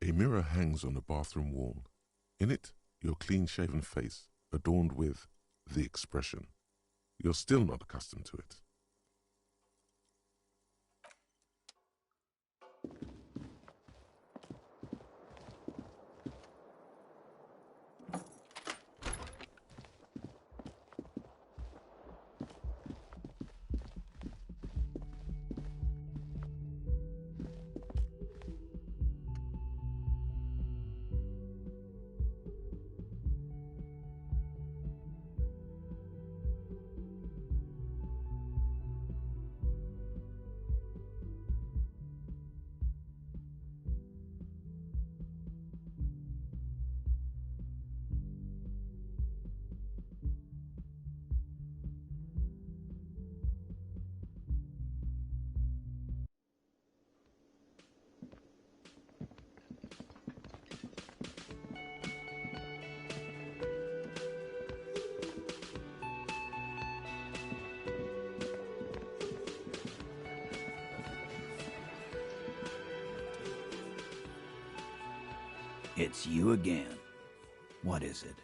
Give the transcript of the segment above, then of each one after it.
A mirror hangs on the bathroom wall. In it, your clean-shaven face, adorned with the expression. You're still not accustomed to it. It's you again. What is it?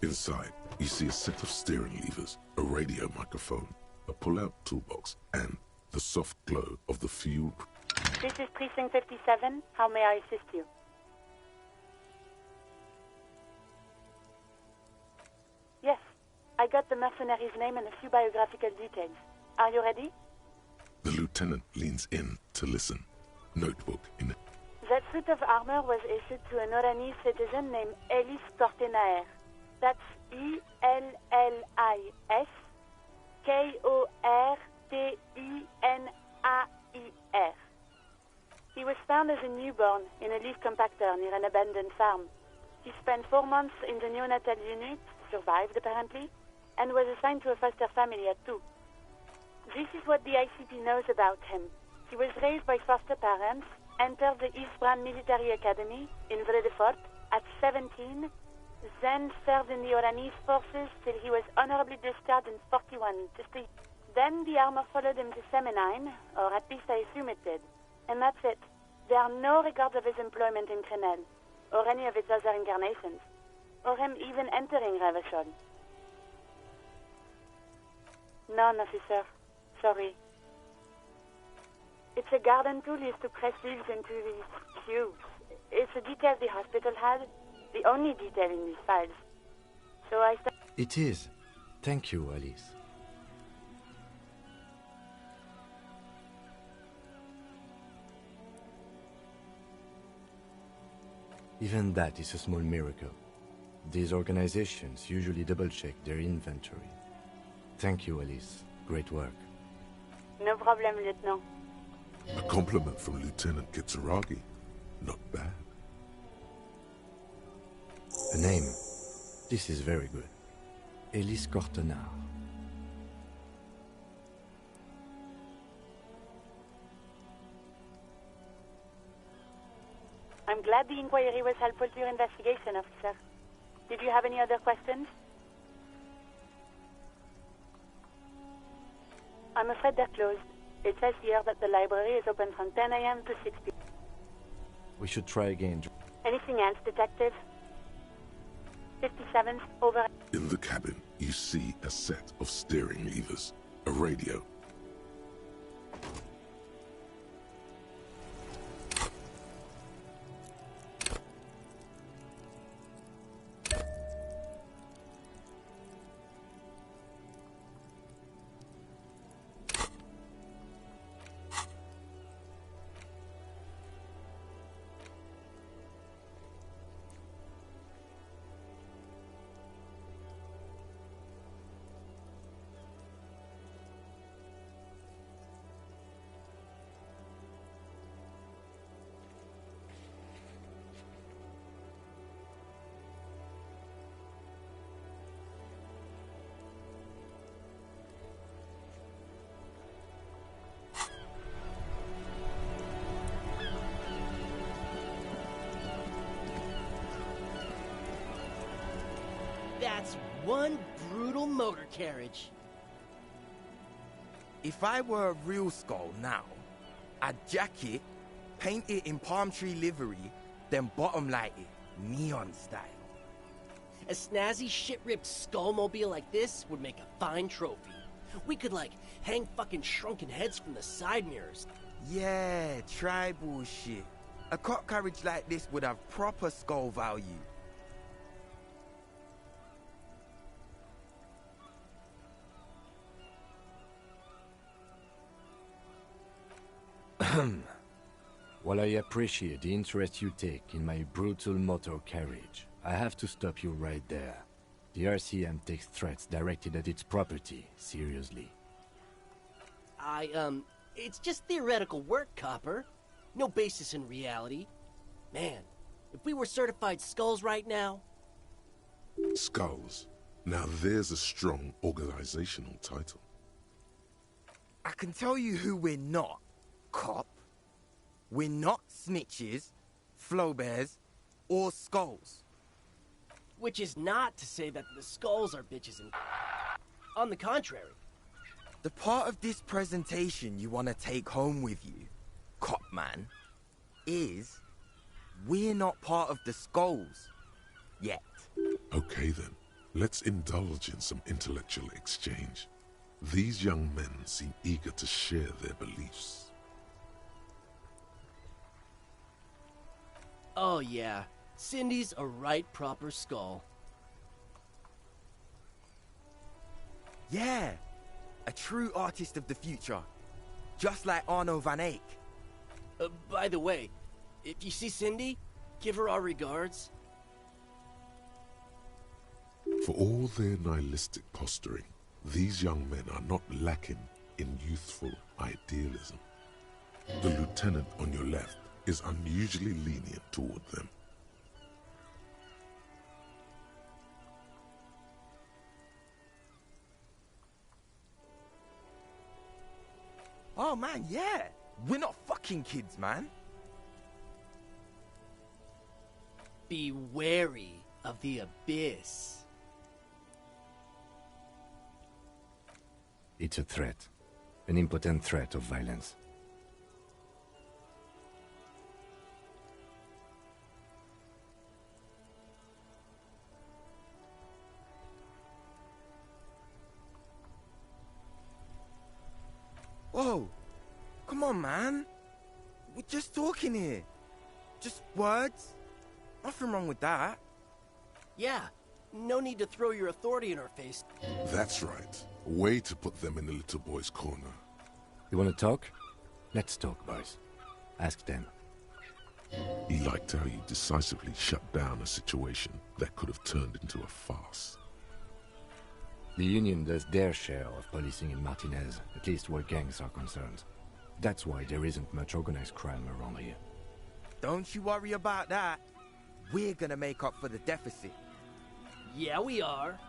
Inside, you see a set of steering levers, a radio microphone, a pull-out toolbox, and the soft glow of the fuel. This is Precinct 57. How may I assist you? Yes, I got the mercenary's name and a few biographical details. Are you ready? lieutenant leans in to listen, notebook in it. That suit of armor was issued to an Oranese citizen named Ellis Cortenaer. That's Ellis Kortinaer. He was found as a newborn in a leaf compactor near an abandoned farm. He spent 4 months in the neonatal unit, survived apparently, and was assigned to a foster family at 2. This is what the ICP knows about him. He was raised by foster parents, entered the Eastbrand Military Academy in Vredefort at 17, then served in the Oranese forces till he was honorably discharged in 41. Then the armor followed him to Semenine, or at least I assume it did. And that's it. There are no records of his employment in Canal, or any of its other incarnations, or him even entering Revachol. None, officer. Sorry. It's a garden tool used to press leaves into these cubes. It's a detail the hospital had, the only detail in these files. So I... It is. Thank you, Alice. Even that is a small miracle. These organizations usually double-check their inventory. Thank you, Alice. Great work. No problem, Lieutenant. A compliment from Lieutenant Kitsuragi. Not bad. A name. This is very good. Ellis Cortenaer. I'm glad the inquiry was helpful to your investigation, officer. Did you have any other questions? I'm afraid they're closed. It says here that the library is open from 10 a.m. to 6 p.m. We should try again. Anything else, Detective? 57th, over. In the cabin, you see a set of steering levers, a radio. That's one brutal motor carriage. If I were a real skull now, I'd jack it, paint it in palm tree livery, then bottom light it, neon style. A snazzy shit-ripped skullmobile like this would make a fine trophy. We could, like, hang fucking shrunken heads from the side mirrors. Yeah, tribal shit. A cop carriage like this would have proper skull value. While I appreciate the interest you take in my brutal motor carriage, I have to stop you right there. The RCM takes threats directed at its property seriously. It's just theoretical work, Copper. No basis in reality. Man, if we were certified skulls right now... Skulls. Now there's a strong organizational title. I can tell you who we're not, cop. We're not snitches, flow bears, or skulls. Which is not to say that the skulls are bitches and... On the contrary. The part of this presentation you want to take home with you, cop man, is we're not part of the skulls yet. Okay then, let's indulge in some intellectual exchange. These young men seem eager to share their beliefs. Oh yeah, Cindy's a right proper skull. Yeah, a true artist of the future. just like Arno van Eyck. By the way, if you see Cindy, give her our regards. For all their nihilistic posturing, these young men are not lacking in youthful idealism. The lieutenant on your left is unusually lenient toward them. Oh man, yeah. We're not fucking kids, man. Be wary of the abyss. It's a threat. An impotent threat of violence. Whoa. Come on, man. We're just talking here. Just words. Nothing wrong with that. Yeah, no need to throw your authority in our face. That's right. A way to put them in the little boy's corner. You want to talk? Let's talk, boys. Ask them. He liked how you decisively shut down a situation that could have turned into a farce. The Union does their share of policing in Martinez, at least where gangs are concerned. That's why there isn't much organized crime around here. Don't you worry about that. We're gonna make up for the deficit. Yeah, we are.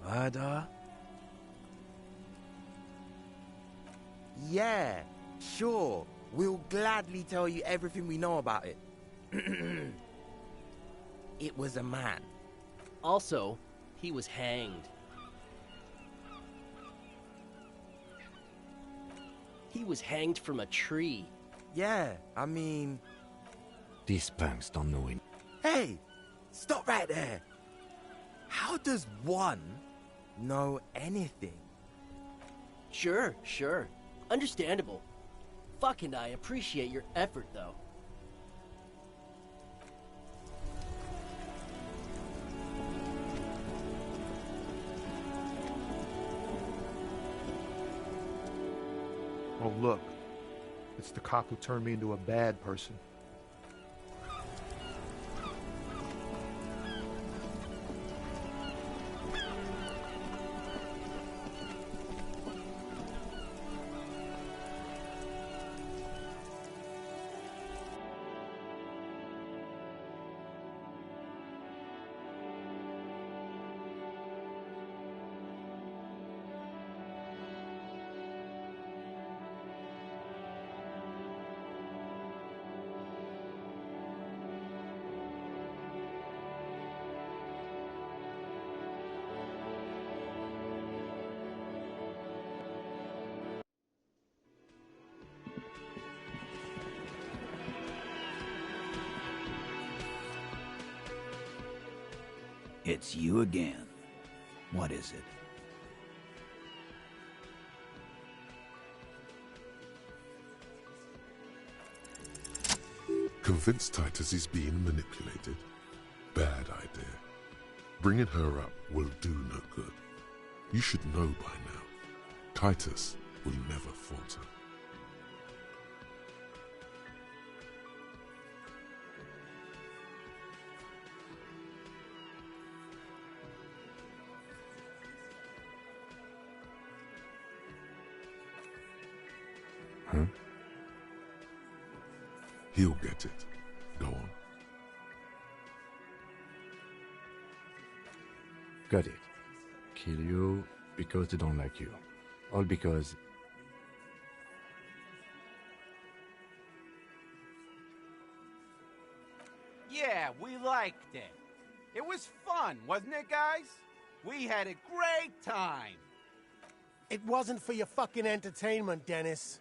Murder? Yeah, sure. We'll gladly tell you everything we know about it. It was a man. Also, he was hanged. He was hanged from a tree. Yeah, I mean... These punks don't know him. Hey! Stop right there! How does one know anything? Sure. Understandable. Fucking I appreciate your effort, though. Oh, look. It's the cop who turned me into a bad person. It's you again. What is it? Convince Titus he's being manipulated? Bad idea. Bringing her up will do no good. You should know by now. Titus will never falter. Huh? He'll get it. Go on. Got it. Kill you because they don't like you. All because... Yeah, we liked it. It was fun, wasn't it, guys? We had a great time. It wasn't for your fucking entertainment, Dennis.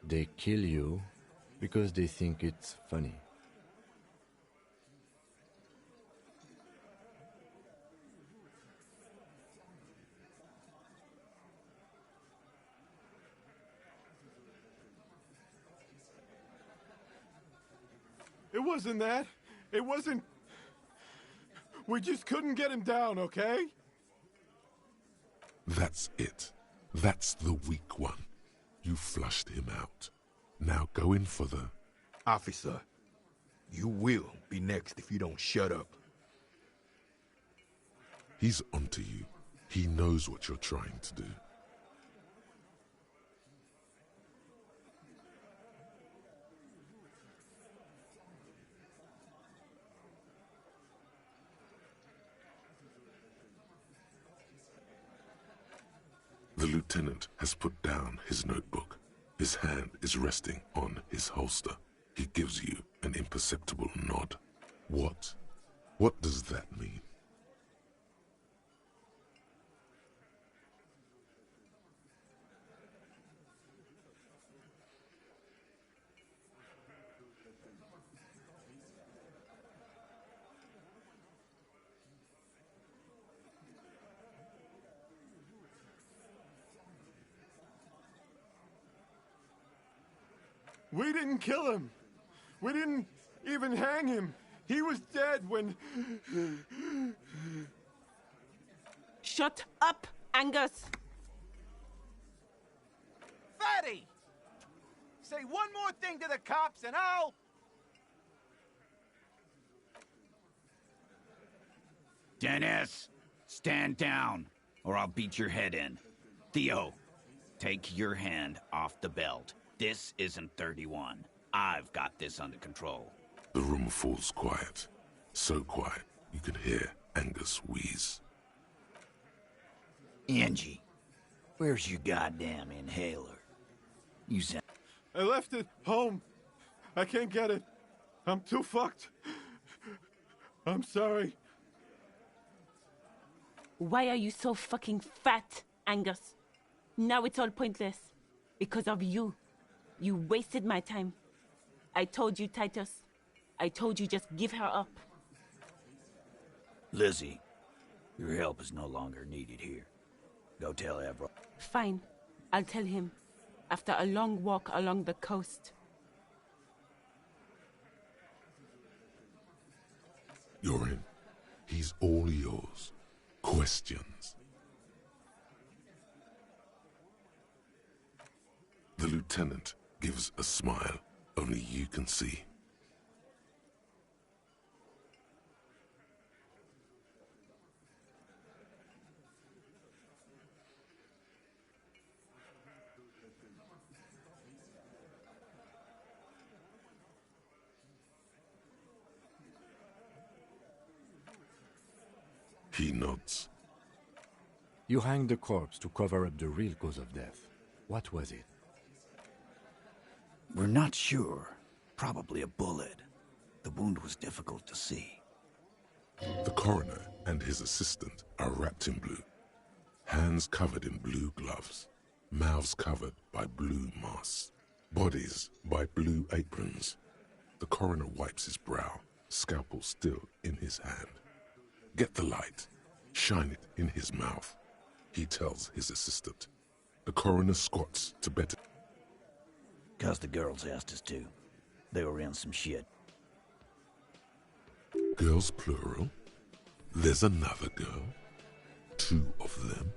They kill you because they think it's funny. wasn't that. It wasn't... We just couldn't get him down, okay? That's it. That's the weak one. You flushed him out. Now go in for the... Officer, you will be next if you don't shut up. He's onto you. He knows what you're trying to do. The lieutenant has put down his notebook. His hand is resting on his holster. He gives you an imperceptible nod. What? What does that mean? We didn't kill him. We didn't even hang him. He was dead when... Shut up, Angus! Fatty! Say one more thing to the cops and I'll... Dennis, stand down, or I'll beat your head in. Theo, take your hand off the belt. This isn't 31. I've got this under control. The room falls quiet. So quiet, you can hear Angus wheeze. Angie, where's your goddamn inhaler? You sound... I left it home. I can't get it. I'm too fucked. I'm sorry. Why are you so fucking fat, Angus? Now it's all pointless. Because of you. You wasted my time. I told you, Titus. I told you just give her up. Lizzie, your help is no longer needed here. Go tell Avro. Fine. I'll tell him. After a long walk along the coast. You're in. He's all yours. Questions? The lieutenant gives a smile only you can see. He nods. You hanged the corpse to cover up the real cause of death. What was it? We're not sure. Probably a bullet. The wound was difficult to see. The coroner and his assistant are wrapped in blue. Hands covered in blue gloves. Mouths covered by blue masks. Bodies by blue aprons. The coroner wipes his brow, scalpel still in his hand. Get the light. Shine it in his mouth. He tells his assistant. The coroner squats to better... 'Cause the girls asked us to. They were in some shit. Girls plural? There's another girl? 2 of them?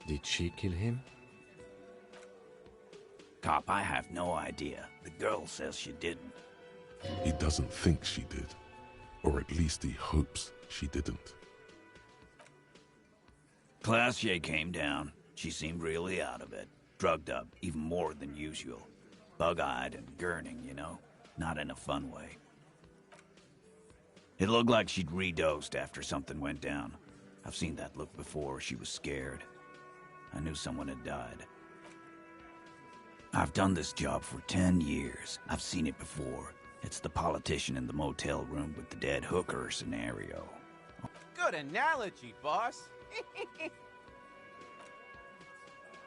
Did she kill him? Cop, I have no idea. The girl says she didn't. He doesn't think she did. Or at least he hopes she didn't. Classier came down. She seemed really out of it. Drugged up, even more than usual. Bug-eyed and gurning, you know? Not in a fun way. It looked like she'd redosed after something went down. I've seen that look before. She was scared. I knew someone had died. I've done this job for 10 years. I've seen it before. It's the politician in the motel room with the dead hooker scenario. Good analogy, boss.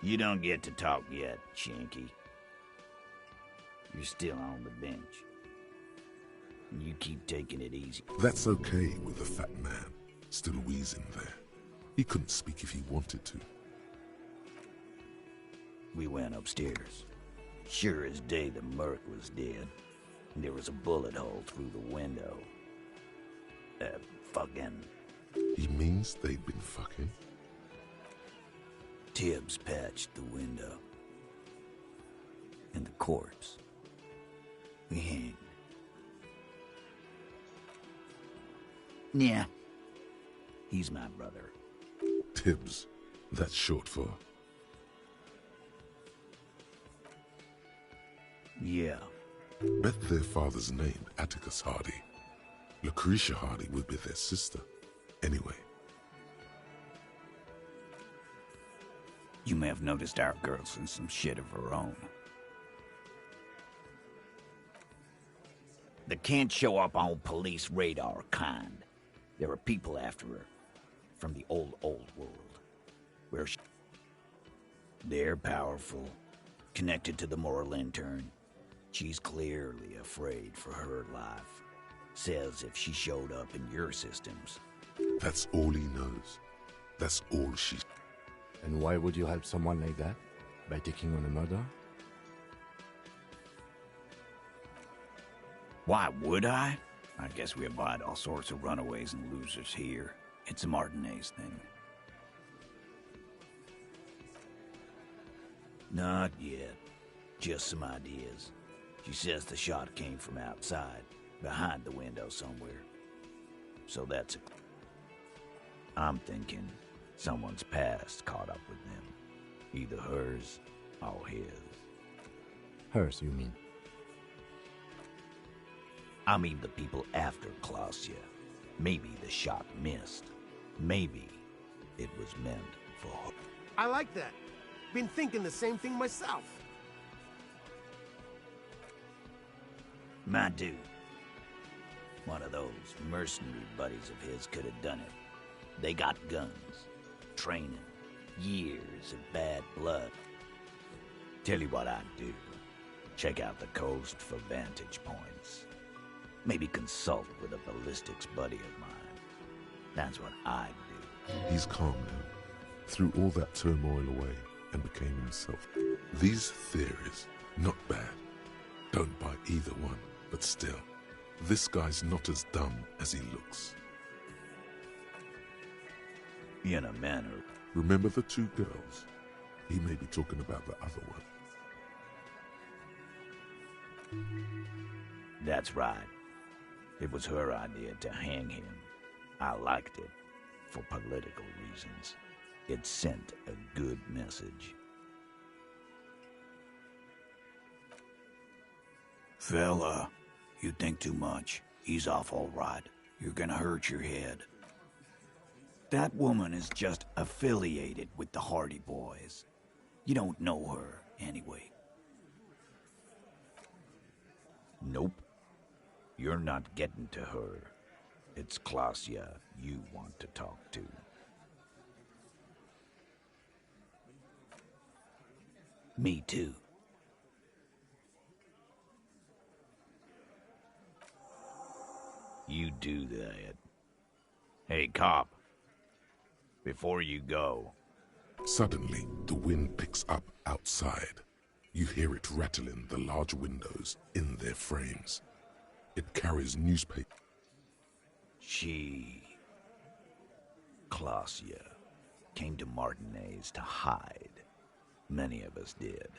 You don't get to talk yet, Shanky. You're still on the bench. And you keep taking it easy. That's okay with the fat man, still wheezing there. He couldn't speak if he wanted to. We went upstairs. Sure as day the Merc was dead. There was a bullet hole through the window. Fucking... He means they'd been fucking? Tibbs patched the window. And the corpse. We hanged. Yeah. He's my brother. Tibbs. That's short for... Yeah. Bet their father's named Atticus Hardy. Lucretia Hardy would be their sister. Anyway. You may have noticed our girl's in some shit of her own. The can't show up on police radar kind. There are people after her. From the old world. Where they're powerful. Connected to the moral intern. She's clearly afraid for her life. Says if she showed up in your systems. That's all he knows. That's all she... And why would you help someone like that? By taking on a murder? Why would I? I guess we abide all sorts of runaways and losers here. It's a Martinez thing. Not yet. Just some ideas. She says the shot came from outside, behind the window somewhere. So that's a... I'm thinking someone's past caught up with them. Either hers or his. Hers, you mean? I mean the people after Klausya. Maybe the shot missed. Maybe it was meant for her. I like that. Been thinking the same thing myself. My dude. One of those mercenary buddies of his could have done it. They got guns, training, years of bad blood. Tell you what I'd do. Check out the coast for vantage points. Maybe consult with a ballistics buddy of mine. That's what I'd do. He's calm now. Threw all that turmoil away and became himself. These theories, not bad. Don't buy either one, but still, this guy's not as dumb as he looks. In a manner. Remember the two girls? He may be talking about the other one. That's right. It was her idea to hang him. I liked it. For political reasons. It sent a good message. Fella, you think too much. He's off all right. You're gonna hurt your head. That woman is just affiliated with the Hardy Boys. You don't know her, anyway. Nope. You're not getting to her. It's Klausya you want to talk to. Me too. You do that. Hey, cop. Before you go... Suddenly, the wind picks up outside. You hear it rattling the large windows in their frames. It carries newspaper. She... Klausya came to Martinez to hide. Many of us did.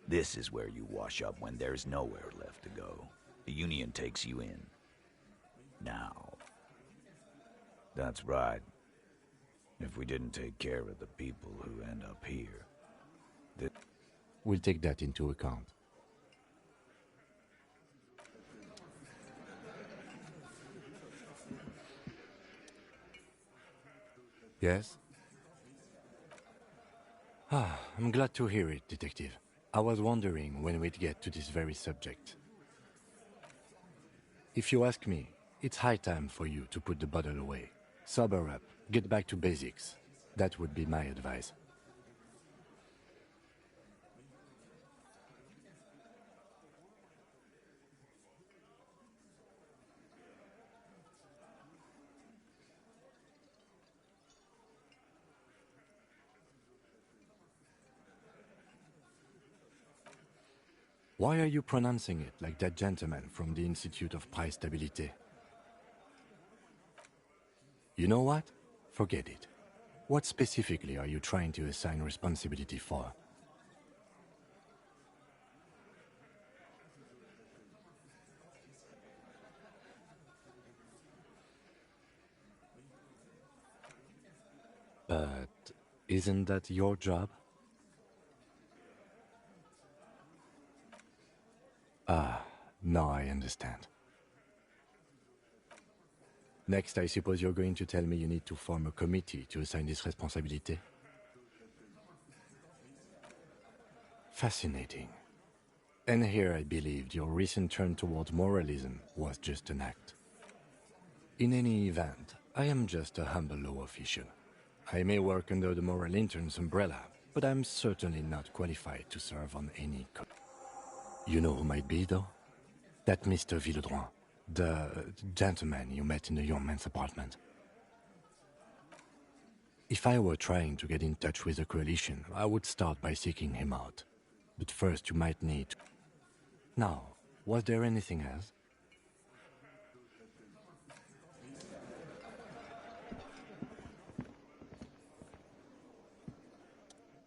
This is where you wash up when there's nowhere left to go. The Union takes you in. Now. That's right. If we didn't take care of the people who end up here... We'll take that into account. Yes? I'm glad to hear it, Detective. I was wondering when we'd get to this very subject. If you ask me, it's high time for you to put the bottle away. Sober up, get back to basics. That would be my advice. Why are you pronouncing it like that gentleman from the Institute of Price Stabilité? You know what? Forget it. What specifically are you trying to assign responsibility for? But isn't that your job? Ah, now I understand. Next, I suppose you're going to tell me you need to form a committee to assign this responsibility? Fascinating. And here I believed your recent turn toward moralism was just an act. In any event, I am just a humble law official. I may work under the moral intern's umbrella, but I'm certainly not qualified to serve on any You know who might be, though? That Mr. Villedroit, the gentleman you met in the young man's apartment. If I were trying to get in touch with the coalition, I would start by seeking him out. But first you might need to... Now, was there anything else?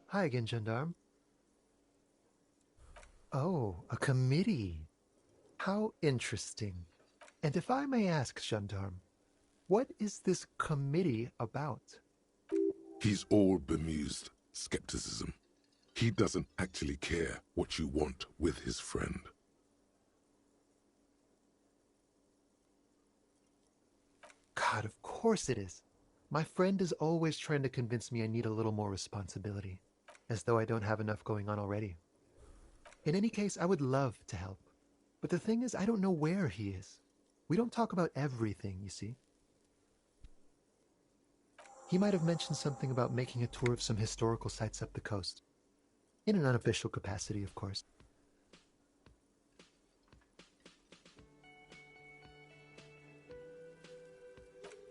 Hi again, Gendarme. Oh, a committee. How interesting. And if I may ask, Gendarme, what is this committee about? He's all bemused skepticism. He doesn't actually care what you want with his friend. God, of course it is. My friend is always trying to convince me I need a little more responsibility, as though I don't have enough going on already. In any case, I would love to help. But the thing is, I don't know where he is. We don't talk about everything, you see. He might have mentioned something about making a tour of some historical sites up the coast. In an unofficial capacity, of course.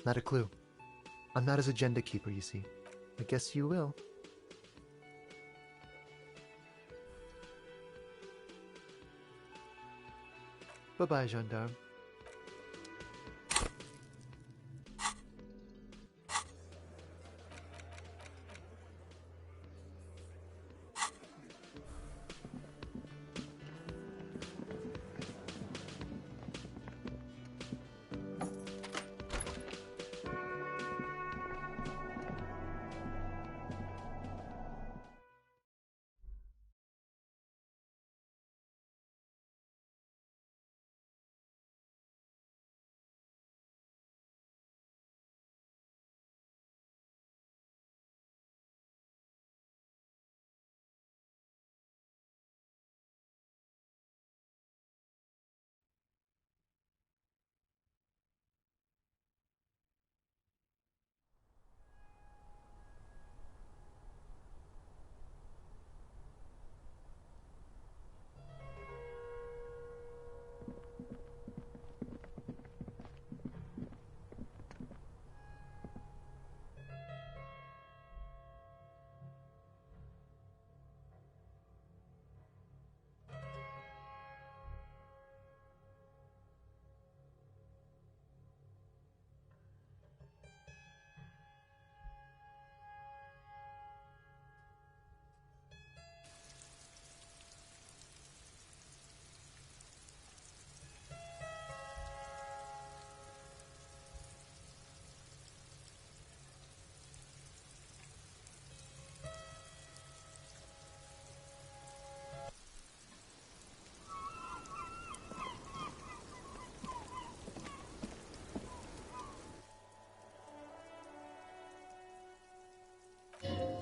Not a clue. I'm not his agenda keeper, you see. I guess you will. Bye-bye, gendarme.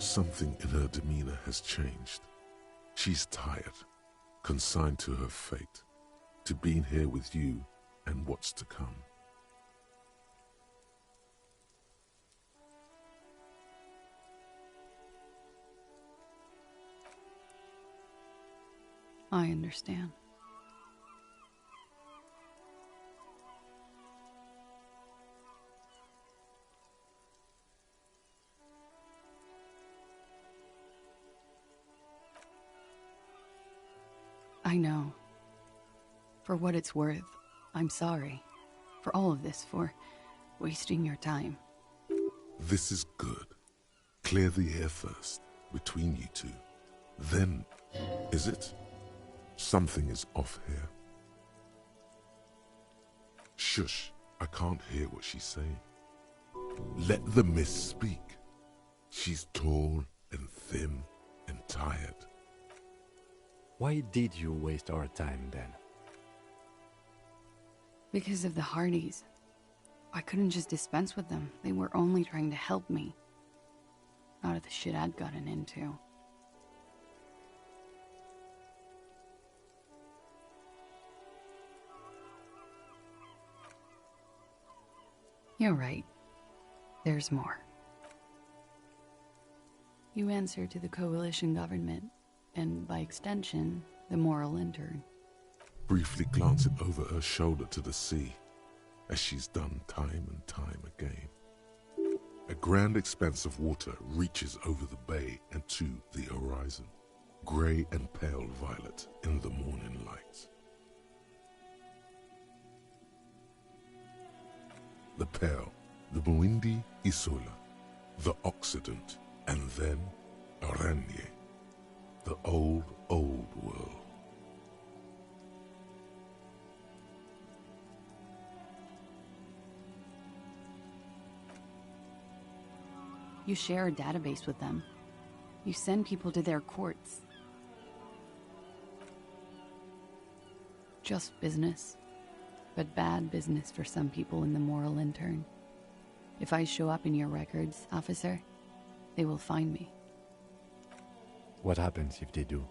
Something in her demeanor has changed. She's tired, consigned to her fate, to being here with you and what's to come. I understand. I know. For what it's worth, I'm sorry. For all of this, for wasting your time. This is good. Clear the air first, between you two. Then, is it? Something is off here. Shush, I can't hear what she's saying. Let the miss speak. She's tall and thin and tired. Why did you waste our time then? Because of the Hardys. I couldn't just dispense with them. They were only trying to help me. Out of the shit I'd gotten into. You're right. There's more. You answer to the coalition government, and by extension, the moral intern. Briefly glancing over her shoulder to the sea, as she's done time and time again. A grand expanse of water reaches over the bay and to the horizon, grey and pale violet in the morning light. The pale, the Muindi Isola, the Occident, and then Oranje, the old, old world. You share a database with them. You send people to their courts. Just business. But bad business for some people in the moral intern. If I show up in your records, officer, they will find me. What happens if they do?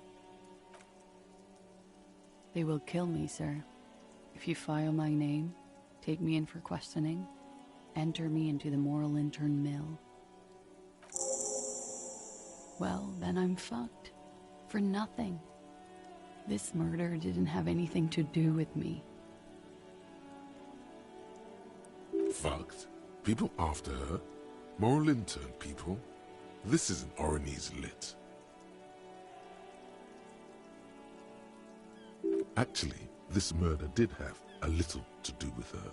They will kill me, sir. If you file my name, take me in for questioning, enter me into the moral intern mill. Well, then I'm fucked. For nothing. This murder didn't have anything to do with me. Fucked? People after her? Moral intern people? This isn't Oranese lit. Actually, this murder did have a little to do with her.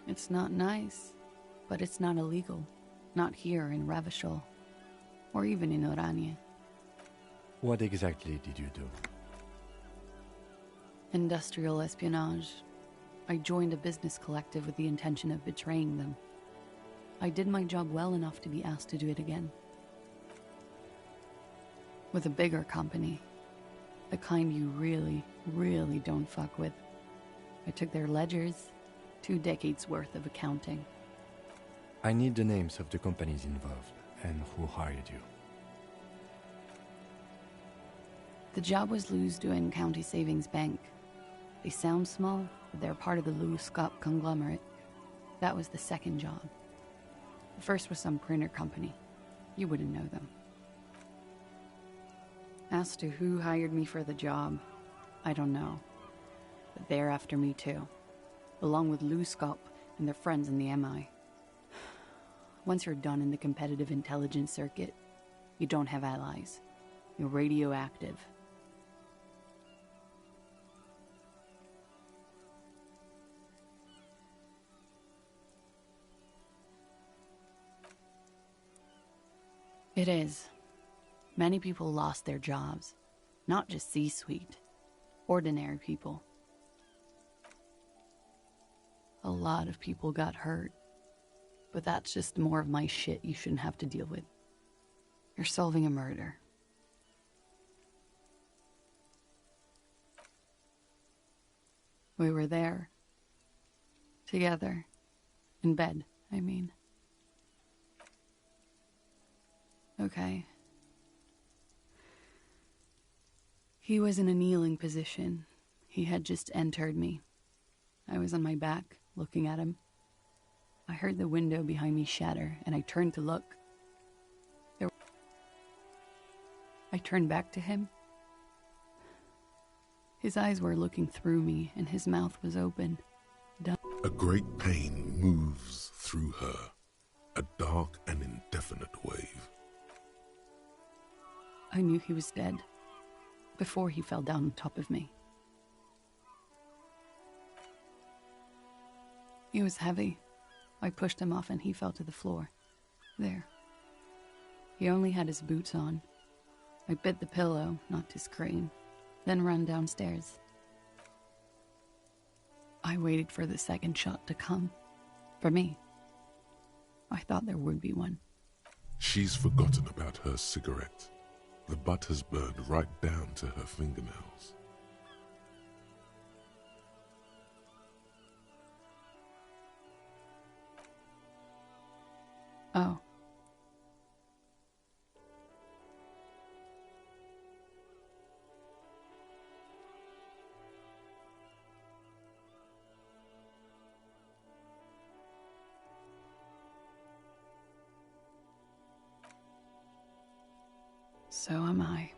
It's not nice, but it's not illegal. Not here in Ravishol, or even in Oranje. What exactly did you do? Industrial espionage. I joined a business collective with the intention of betraying them. I did my job well enough to be asked to do it again. With a bigger company. The kind you really, really don't fuck with. I took their ledgers, 2 decades worth of accounting. I need the names of the companies involved and who hired you. The job was Lou's doing County Savings Bank. They sound small, but they're part of the Lou Scott conglomerate. That was the second job. The first was some printer company. You wouldn't know them. As to who hired me for the job, I don't know. But they're after me too, along with Lou Scott and their friends in the MI. Once you're done in the competitive intelligence circuit, you don't have allies. You're radioactive. It is. Many people lost their jobs. Not just C-suite. Ordinary people. A lot of people got hurt. But that's just more of my shit you shouldn't have to deal with. You're solving a murder. We were there. Together. In bed, I mean. Okay. He was in a kneeling position. He had just entered me. I was on my back, looking at him. I heard the window behind me shatter, and I turned to look. I turned back to him. His eyes were looking through me, and his mouth was open. Dumb. A great pain moves through her, a dark and indefinite wave. I knew he was dead before he fell down on top of me. He was heavy. I pushed him off and he fell to the floor. There. He only had his boots on. I bit the pillow, not to scream, then ran downstairs. I waited for the second shot to come. For me. I thought there would be one. She's forgotten about her cigarette. The butt has burned right down to her fingernails. Oh. So am I.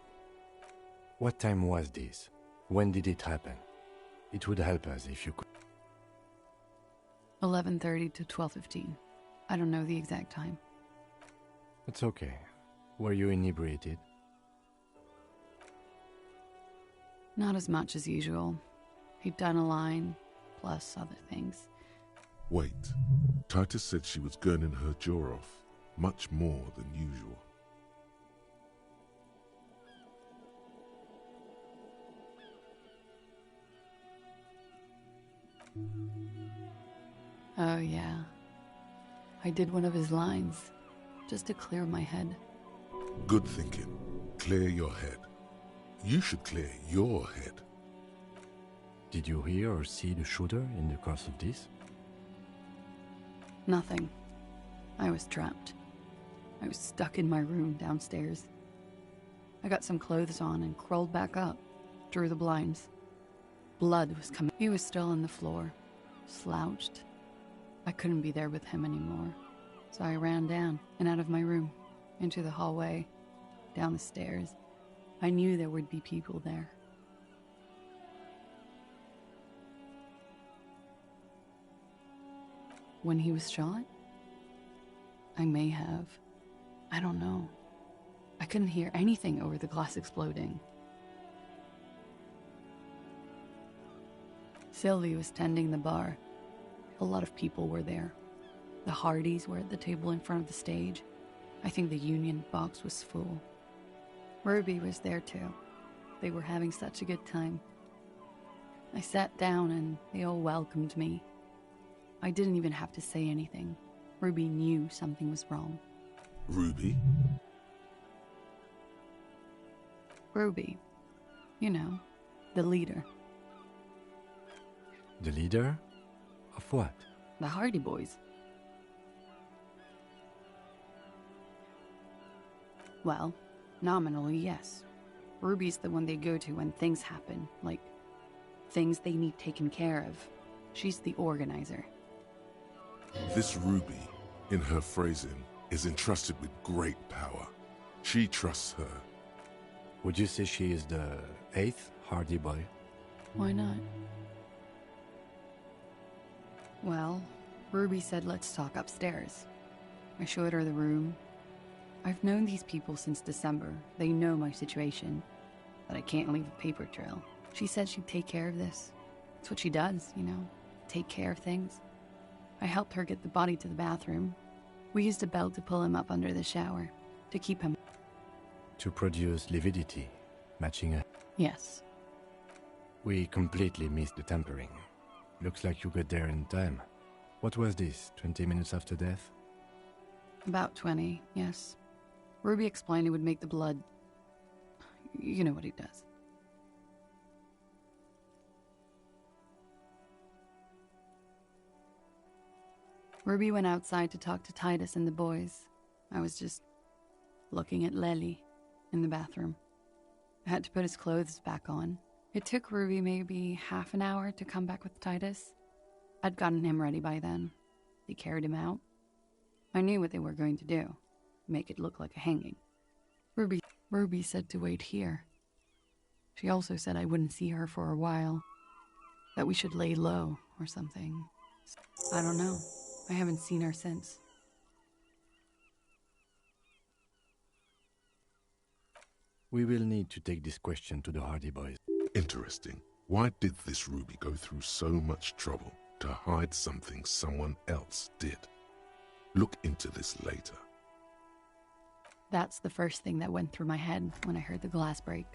What time was this? When did it happen? It would help us if you could. 11:30 to 12:15. I don't know the exact time. It's okay. Were you inebriated? Not as much as usual. He'd done a line, plus other things. Wait. Titus said she was gurning her jaw off, much more than usual. Oh, yeah. I did one of his lines, just to clear my head. Good thinking. Clear your head. You should clear your head. Did you hear or see the shooter in the course of this? Nothing. I was trapped. I was stuck in my room downstairs. I got some clothes on and crawled back up, drew the blinds. Blood was coming. He was still on the floor, slouched. I couldn't be there with him anymore, so I ran down and out of my room, into the hallway, down the stairs. I knew there would be people there. When he was shot? I may have. I don't know. I couldn't hear anything over the glass exploding. Sylvie was tending the bar. A lot of people were there. The Hardys were at the table in front of the stage. I think the Union box was full. Ruby was there too. They were having such a good time. I sat down and they all welcomed me. I didn't even have to say anything. Ruby knew something was wrong. Ruby? Ruby. You know, the leader. The leader? Of what? The Hardy Boys. Well, nominally, yes. Ruby's the one they go to when things happen, like things they need taken care of. She's the organizer. This Ruby, in her phrasing, is entrusted with great power. She trusts her. Would you say she is the 8th Hardy Boy? Why not? Well, Ruby said let's talk upstairs. I showed her the room. I've known these people since December. They know my situation, that I can't leave a paper trail. She said she'd take care of this. It's what she does, you know, take care of things. I helped her get the body to the bathroom. We used a belt to pull him up under the shower, to keep him... To produce lividity, matching a... Yes. We completely missed the tampering. Looks like you got there in time. What was this, 20 minutes after death? About 20, yes. Ruby explained it would make the blood... You know what he does. Ruby went outside to talk to Titus and the boys. I was just looking at Lely in the bathroom. I had to put his clothes back on. It took Ruby maybe half an hour to come back with Titus. I'd gotten him ready by then. They carried him out. I knew what they were going to do. Make it look like a hanging. Ruby said to wait here. She also said I wouldn't see her for a while. That we should lay low or something. I don't know. I haven't seen her since. We will need to take this question to the Hardy Boys. Interesting. Why did this Ruby go through so much trouble to hide something someone else did? Look into this later. That's the first thing that went through my head when I heard the glass break.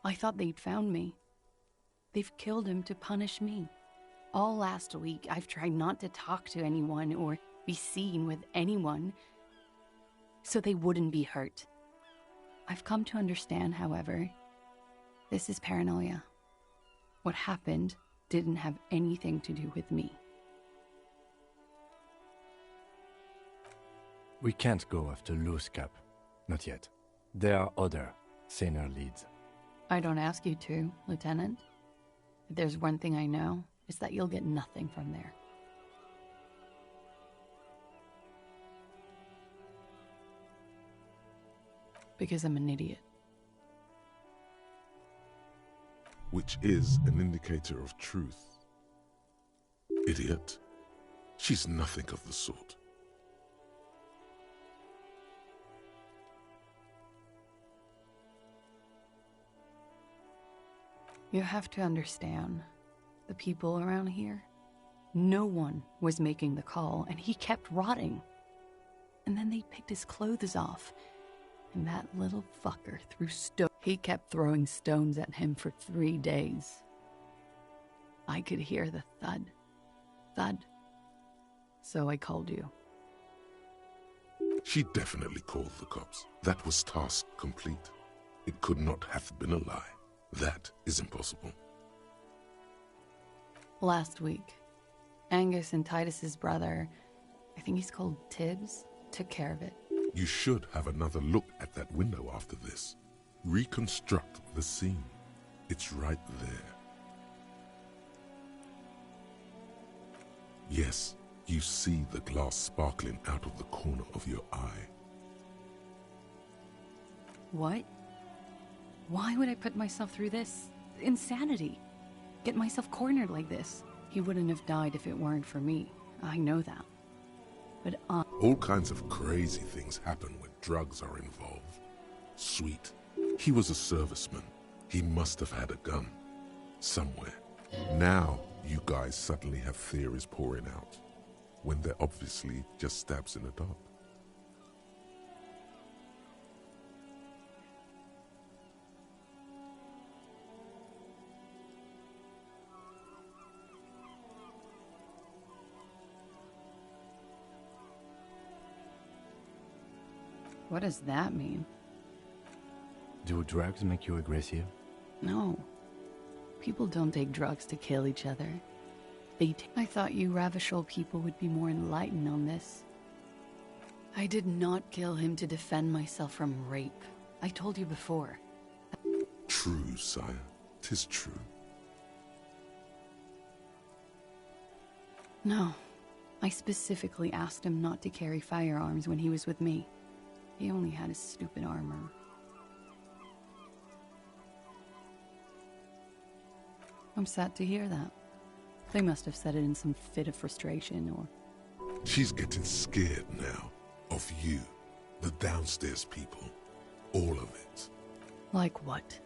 I thought they'd found me. They've killed him to punish me. All last week, I've tried not to talk to anyone or be seen with anyone so they wouldn't be hurt. I've come to understand, however, this is paranoia. What happened didn't have anything to do with me. We can't go after Loosecup. Not yet. There are other, saner leads. I don't ask you to, Lieutenant. If there's one thing I know, it's that you'll get nothing from there. Because I'm an idiot. Which is an indicator of truth. Idiot. She's nothing of the sort. You have to understand, the people around here, no one was making the call, and he kept rotting. And then they picked his clothes off, and that little fucker threw stones. He kept throwing stones at him for 3 days. I could hear the thud, thud. So I called you. She definitely called the cops. That was task complete. It could not have been a lie. That is impossible. Last week, Angus and Titus's brother, I think he's called Tibbs, took care of it. You should have another look at that window after this. Reconstruct the scene. It's right there. Yes, you see the glass sparkling out of the corner of your eye. What? Why would I put myself through this? Insanity. Get myself cornered like this. He wouldn't have died if it weren't for me. I know that. But all kinds of crazy things happen when drugs are involved. Sweet. He was a serviceman. He must have had a gun. Somewhere. Now, you guys suddenly have theories pouring out. When they're obviously just stabs in the dark. what does that mean? Do drugs make you aggressive? No. People don't take drugs to kill each other. I thought you Ravishol people would be more enlightened on this. I did not kill him to defend myself from rape. I told you before. True, sire. 'Tis true. No. I specifically asked him not to carry firearms when he was with me. He only had his stupid armor. I'm sad to hear that. They must have said it in some fit of frustration, or... She's getting scared now. Of you. The downstairs people. All of it. Like what?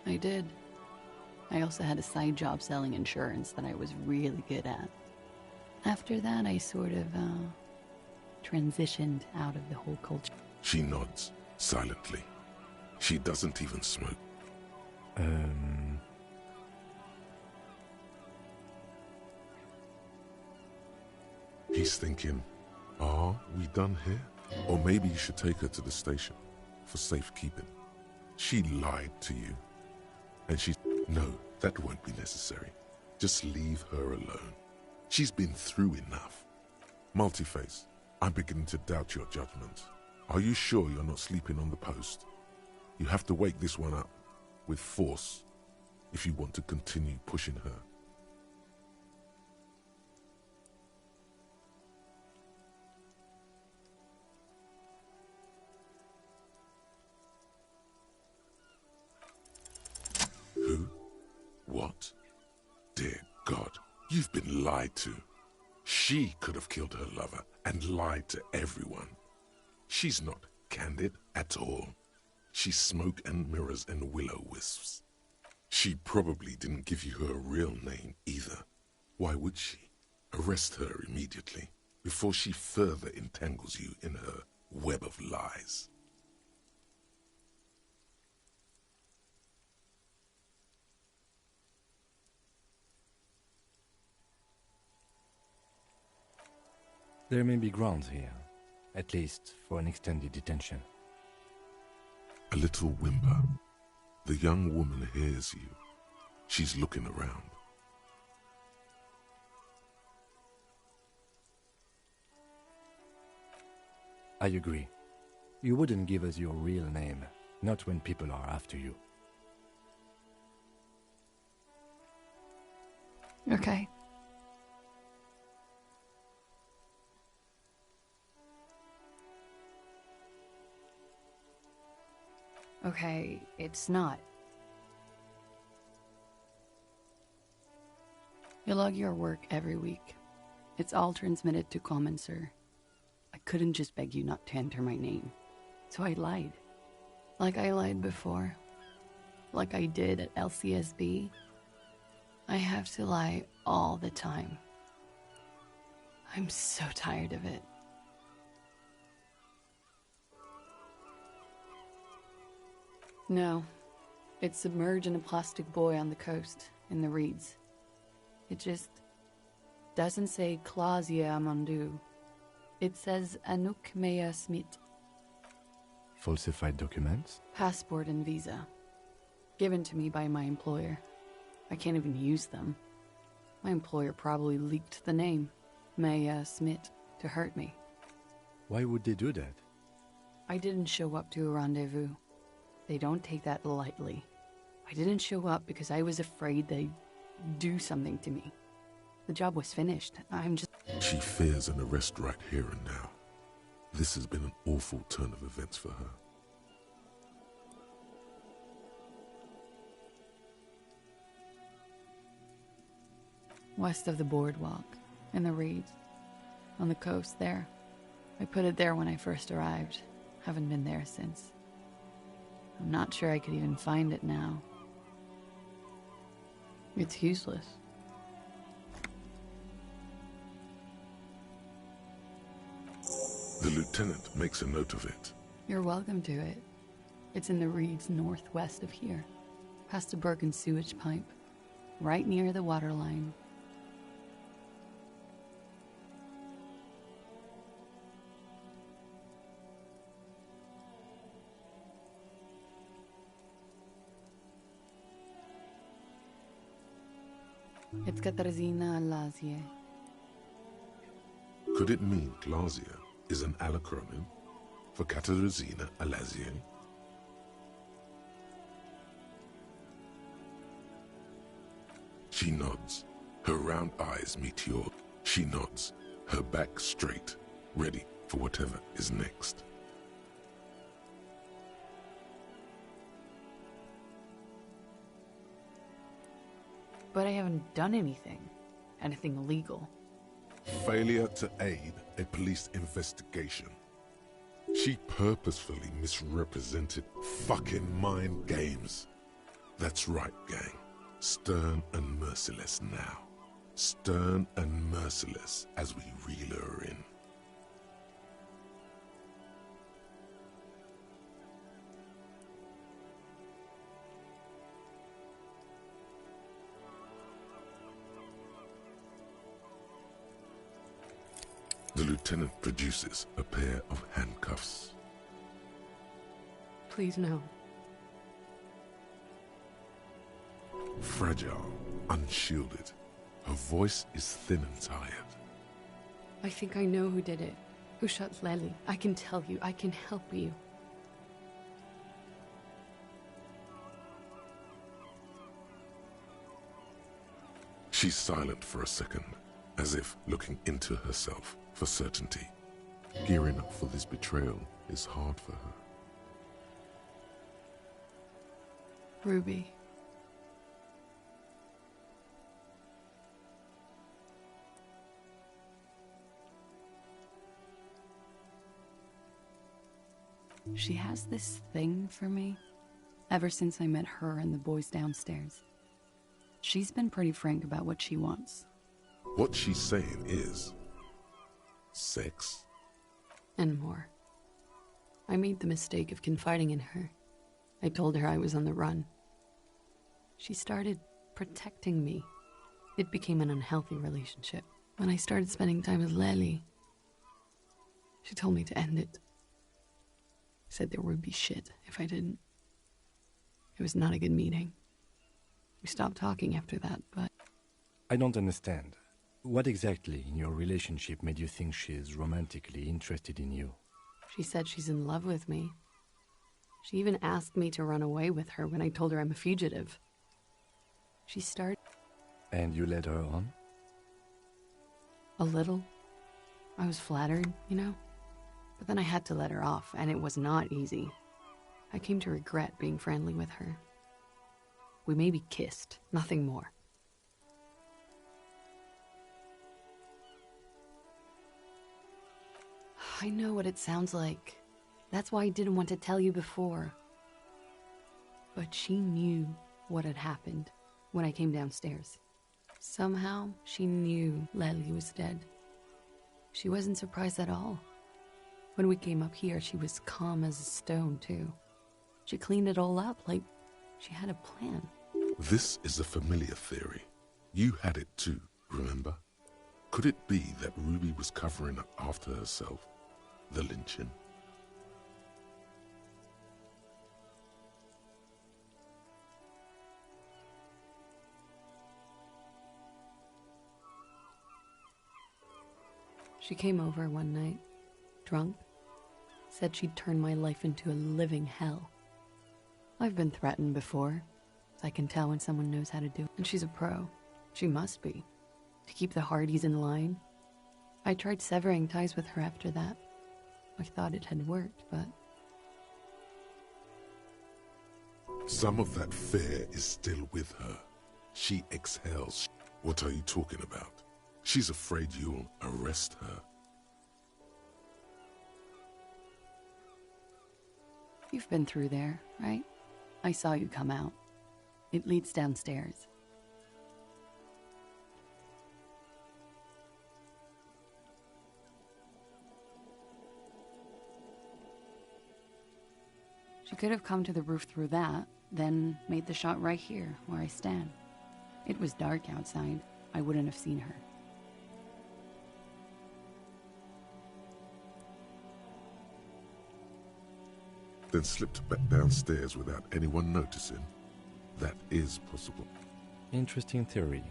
I did. I also had a side job selling insurance that I was really good at. After that, I sort of, transitioned out of the whole culture. She nods, silently. She doesn't even smoke. He's thinking, are we done here? Or maybe you should take her to the station for safekeeping. She lied to you. And she's... No, that won't be necessary. Just leave her alone. She's been through enough. Multiface, I'm beginning to doubt your judgment. Are you sure you're not sleeping on the post? You have to wake this one up with force if you want to continue pushing her. You've been lied to. She could have killed her lover and lied to everyone. She's not candid at all. She's smoke and mirrors and willow-wisps. She probably didn't give you her real name either. Why would she? Arrest her immediately, before she further entangles you in her web of lies. There may be grounds here, at least for an extended detention. A little whimper. The young woman hears you. She's looking around. I agree. You wouldn't give us your real name, not when people are after you. Okay. Okay, it's not. You log your work every week. It's all transmitted to Common, sir. I couldn't just beg you not to enter my name. So I lied. Like I lied before. Like I did at LCSB. I have to lie all the time. I'm so tired of it. No. It's submerged in a plastic buoy on the coast, in the reeds. It just doesn't say Clausia Amandu. It says Anouk Mea Smith. Falsified documents? Passport and visa. Given to me by my employer. I can't even use them. My employer probably leaked the name, Mea Smith, to hurt me. Why would they do that? I didn't show up to a rendezvous. They don't take that lightly. I didn't show up because I was afraid they'd do something to me. The job was finished. I'm just... She fears an arrest right here and now. This has been an awful turn of events for her. West of the boardwalk, in the reeds, on the coast there. I put it there when I first arrived. Haven't been there since. I'm not sure I could even find it now. It's useless. The lieutenant makes a note of it. You're welcome to it. It's in the reeds northwest of here, past the Bergen sewage pipe, right near the waterline. It's Katarzyna Lazie. Could it mean Clausia is an acronym for Katarzyna Alazie? She nods. Her round eyes meet yours. She nods, her back straight, ready for whatever is next. But I haven't done anything. Anything illegal. Failure to aid a police investigation. She purposefully misrepresented fucking mind games. That's right, gang. Stern and merciless now. Stern and merciless as we reel her in. The lieutenant produces a pair of handcuffs. Please no. Fragile, unshielded. Her voice is thin and tired. I think I know who did it. Who shot Lely. I can tell you. I can help you. She's silent for a second, as if looking into herself for certainty. Gearing up for this betrayal is hard for her. Ruby. She has this thing for me ever since I met her and the boys downstairs. She's been pretty frank about what she wants. What she's saying is... sex? And more. I made the mistake of confiding in her. I told her I was on the run. She started protecting me. It became an unhealthy relationship. When I started spending time with Lely, she told me to end it. Said there would be shit if I didn't. It was not a good meeting. We stopped talking after that, but... I don't understand. What exactly in your relationship made you think she's romantically interested in you? She said she's in love with me. She even asked me to run away with her when I told her I'm a fugitive. She started... And you led her on? A little. I was flattered, you know? But then I had to let her off, and it was not easy. I came to regret being friendly with her. We maybe kissed, nothing more. I know what it sounds like. That's why I didn't want to tell you before. But she knew what had happened when I came downstairs. Somehow, she knew Lely was dead. She wasn't surprised at all. When we came up here, she was calm as a stone, too. She cleaned it all up like she had a plan. This is a familiar theory. You had it too, remember? Could it be that Ruby was covering up after herself? The lynching? She came over one night, drunk, said she'd turn my life into a living hell. I've been threatened before. I can tell when someone knows how to do it. And she's a pro. She must be. To keep the Hardys in line. I tried severing ties with her after that. I thought it had worked, but... Some of that fear is still with her. She exhales. What are you talking about? She's afraid you'll arrest her. You've been through there, right? I saw you come out. It leads downstairs. She could have come to the roof through that, then made the shot right here, where I stand. It was dark outside. I wouldn't have seen her. Then slipped back downstairs without anyone noticing. That is possible. Interesting theory.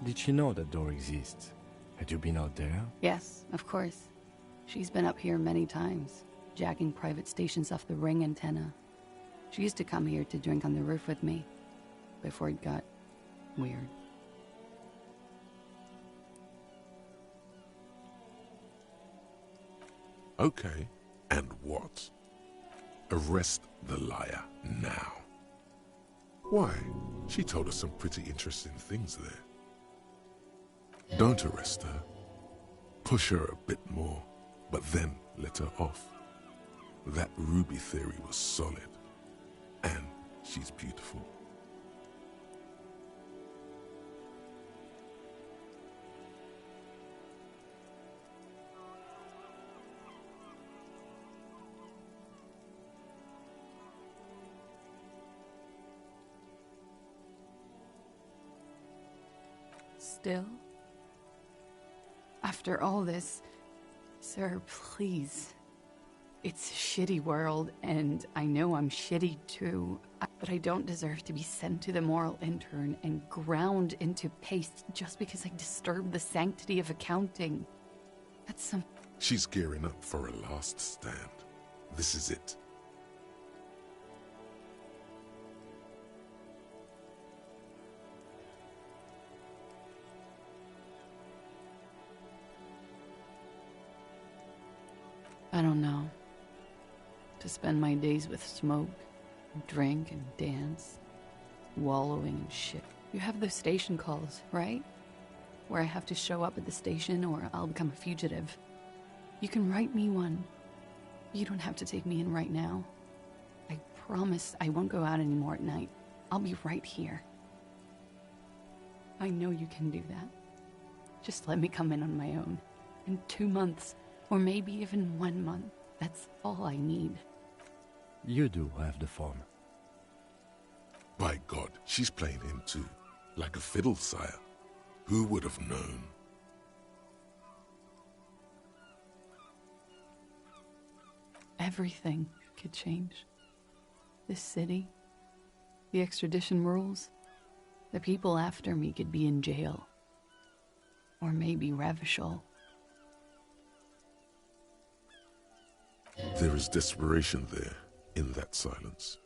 Did she know that door exists? Had you been out there? Yes, of course. She's been up here many times, jacking private stations off the ring antenna. She used to come here to drink on the roof with me, before it got weird. Okay, and what? Arrest the liar now. Why? She told us some pretty interesting things there. Don't arrest her. Push her a bit more, but then let her off. That Ruby theory was solid. And she's beautiful. Still? After all this, sir, please. It's a shitty world, and I know I'm shitty too, but I don't deserve to be sent to the moral intern and ground into paste just because I disturbed the sanctity of accounting. That's some... She's gearing up for a last stand. This is it. I don't know. To spend my days with smoke, drink and dance, wallowing in shit. You have those station calls, right? Where I have to show up at the station or I'll become a fugitive. You can write me one. You don't have to take me in right now. I promise I won't go out anymore at night. I'll be right here. I know you can do that. Just let me come in on my own. In 2 months, or maybe even 1 month. That's all I need. You do have the form. By God, she's playing him too. Like a fiddle, sire. Who would have known? Everything could change. This city, the extradition rules, the people after me could be in jail. Or maybe Ravishol. There is desperation there, in that silence.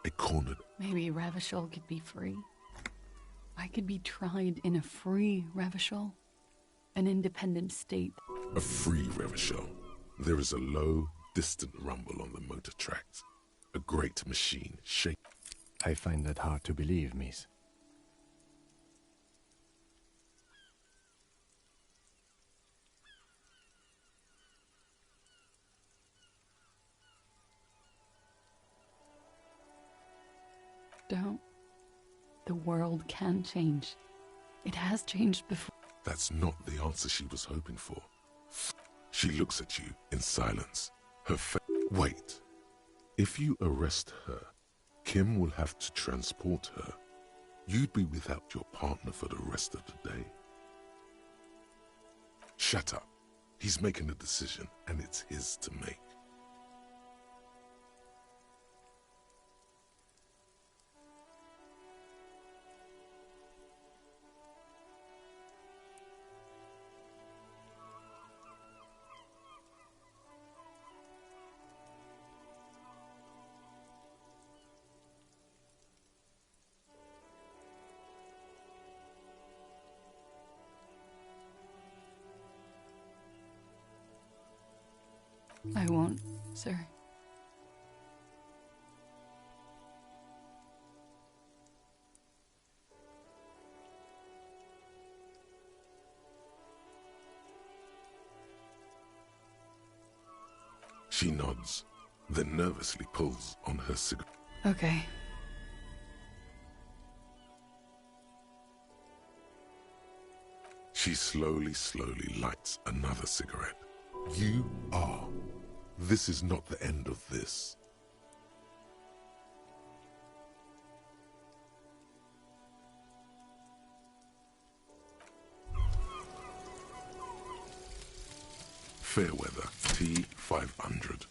A cornered... Maybe Ravishol could be free. I could be tried in a free Ravishol. An independent state. A free Revachol. There is a low, distant rumble on the motor tracks. A great machine shake. I find that hard to believe, miss. Don't. The world can change. It has changed before. That's not the answer she was hoping for. She looks at you in silence. Her face... Wait. If you arrest her, Kim will have to transport her. You'd be without your partner for the rest of the day. Shut up. He's making a decision, and it's his to make. I won't, sir. She nods, then nervously pulls on her cigarette. Okay. She slowly lights another cigarette. You are. This is not the end of this. Fairweather T500.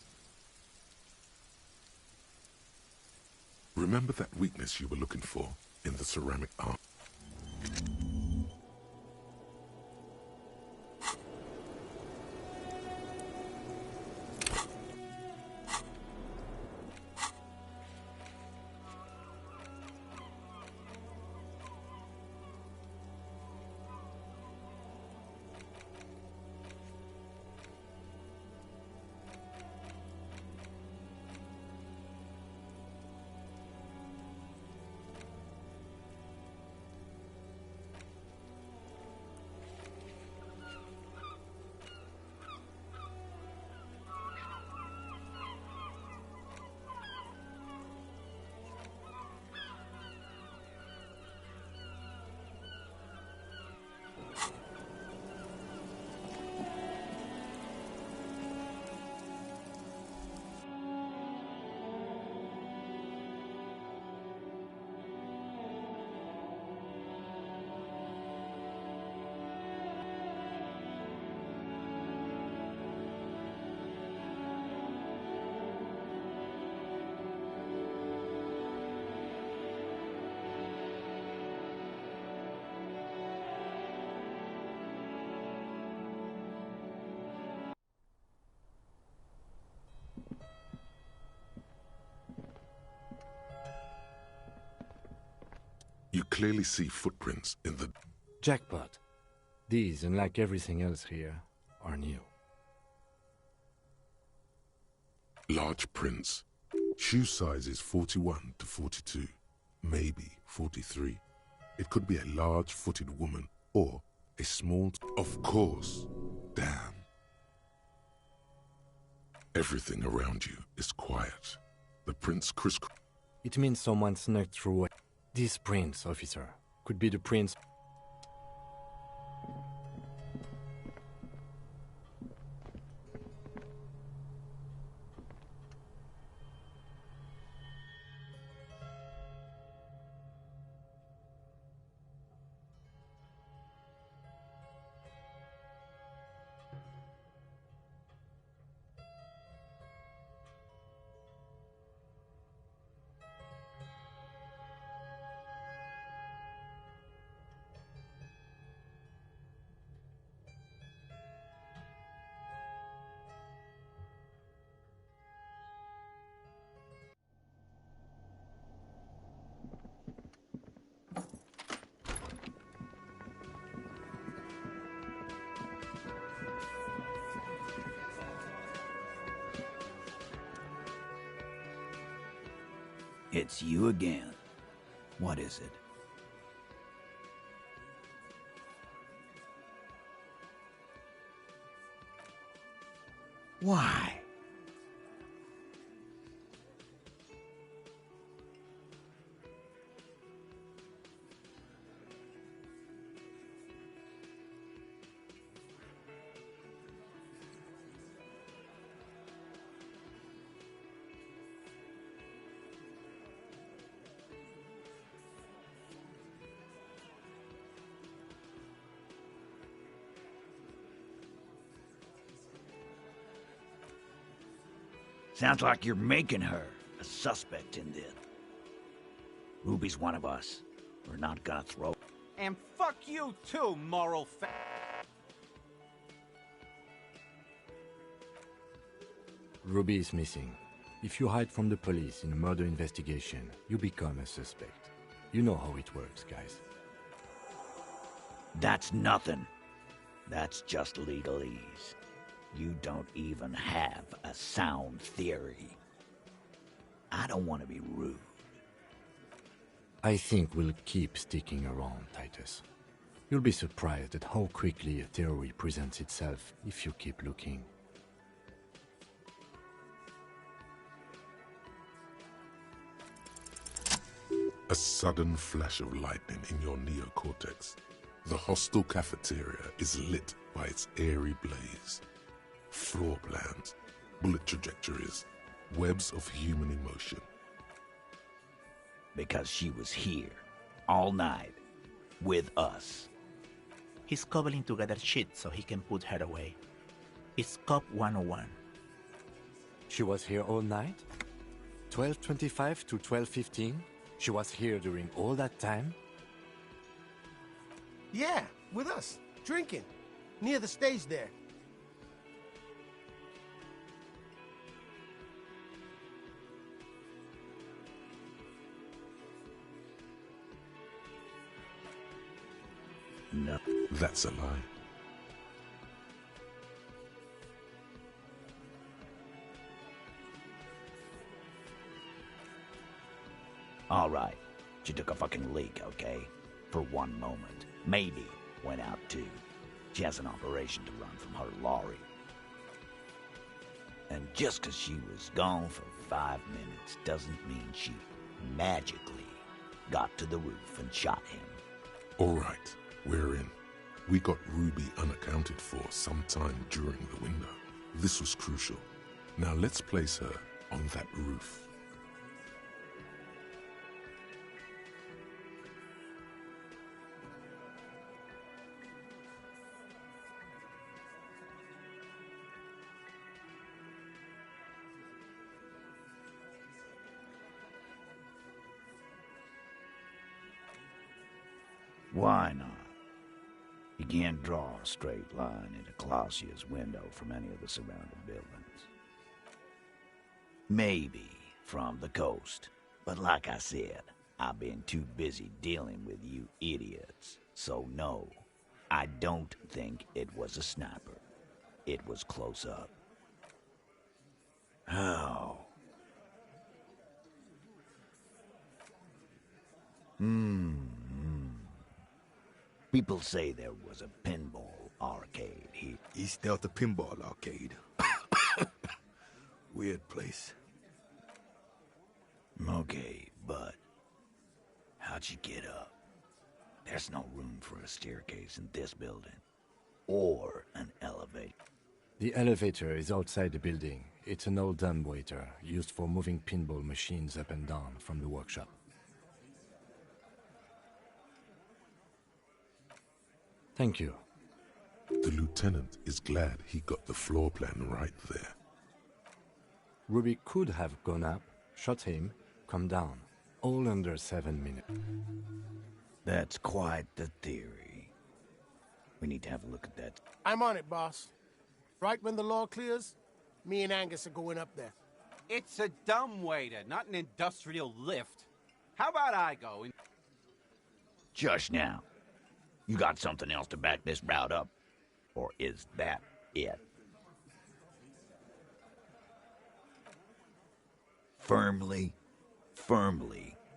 Remember that weakness you were looking for in the ceramic art? You clearly see footprints in the... Jackpot. These, unlike everything else here, are new. Large prints. Shoe size is 41 to 42, maybe 43. It could be a large-footed woman or a small... Of course. Damn. Everything around you is quiet. The prince It means someone snuck through. This prince, officer, could be the prince. It's you again. What is it? Why? Sounds like you're making her a suspect in this. Ruby's one of us. We're not gonna throw... And fuck you too, moral Ruby is missing. If you hide from the police in a murder investigation, you become a suspect. You know how it works, guys. That's nothing. That's just legalese. You don't even have a sound theory. I don't want to be rude. I think we'll keep sticking around, Titus. You'll be surprised at how quickly a theory presents itself if you keep looking. A sudden flash of lightning in your neocortex. The hostel cafeteria is lit by its airy blaze. Floor plans, bullet trajectories, webs of human emotion. Because she was here, all night, with us. He's cobbling together shit so he can put her away. It's Cop 101. She was here all night? 12:25 to 12:15? She was here during all that time? Yeah, with us, drinking, near the stage there. No. That's a lie. All right. She took a fucking leak, okay? For one moment. Maybe went out too. She has an operation to run from her lorry. And just 'cause she was gone for 5 minutes doesn't mean she magically got to the roof and shot him. All right, we're in. We got Ruby unaccounted for sometime during the window. This was crucial. Now let's place her on that roof. Why not? You can't draw a straight line into Clausia's window from any of the surrounding buildings. Maybe from the coast, but like I said, I've been too busy dealing with you idiots. So no, I don't think it was a sniper. It was close up. How? People say there was a pinball arcade here. East Delta Pinball Arcade. Weird place. Okay, but how'd you get up? There's no room for a staircase in this building. Or an elevator. The elevator is outside the building. It's an old dumbwaiter used for moving pinball machines up and down from the workshop. Thank you. The lieutenant is glad he got the floor plan right there. Ruby could have gone up, shot him, come down. All under 7 minutes. That's quite the theory. We need to have a look at that. I'm on it, boss. Right when the law clears, me and Angus are going up there. It's a dumbwaiter, not an industrial lift. How about I go and... Just now. You got something else to back this route up? Or is that it? Firmly